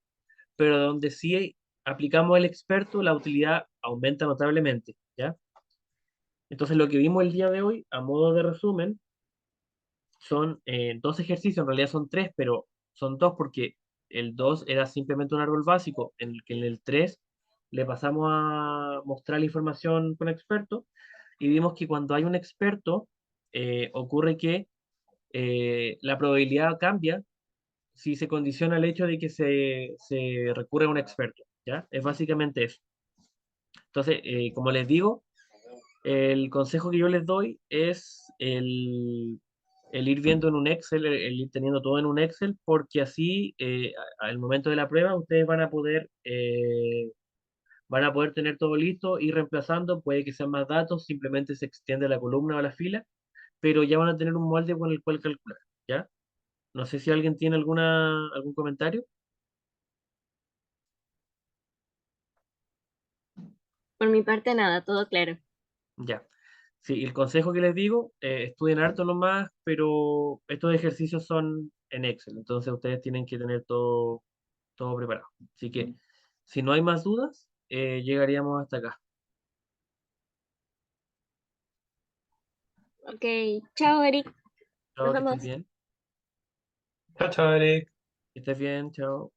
pero donde sí aplicamos al experto, la utilidad aumenta notablemente. ¿Ya? Entonces lo que vimos el día de hoy, a modo de resumen, son dos ejercicios, en realidad son tres, pero son dos porque el 2 era simplemente un árbol básico, en el que en el 3 le pasamos a mostrar la información con experto y vimos que cuando hay un experto, ocurre que la probabilidad cambia si se condiciona el hecho de que se recurre a un experto, ¿ya? Es básicamente eso. Entonces, como les digo, el consejo que yo les doy es el ir viendo en un Excel, el ir teniendo todo en un Excel, porque así al momento de la prueba ustedes van a poder tener todo listo, ir reemplazando, puede que sean más datos, simplemente se extiende la columna o la fila, pero ya van a tener un molde con el cual calcular, ¿ya? No sé si alguien tiene algún comentario. Por mi parte, nada, todo claro. Ya. Sí, el consejo que les digo, estudien harto nomás, pero estos ejercicios son en Excel, entonces ustedes tienen que tener todo preparado. Así que, si no hay más dudas, llegaríamos hasta acá. Ok, chao, Eric. Nos Chao, que estés vemos. bien. Chao, chao, Eric. Que estés bien, chao.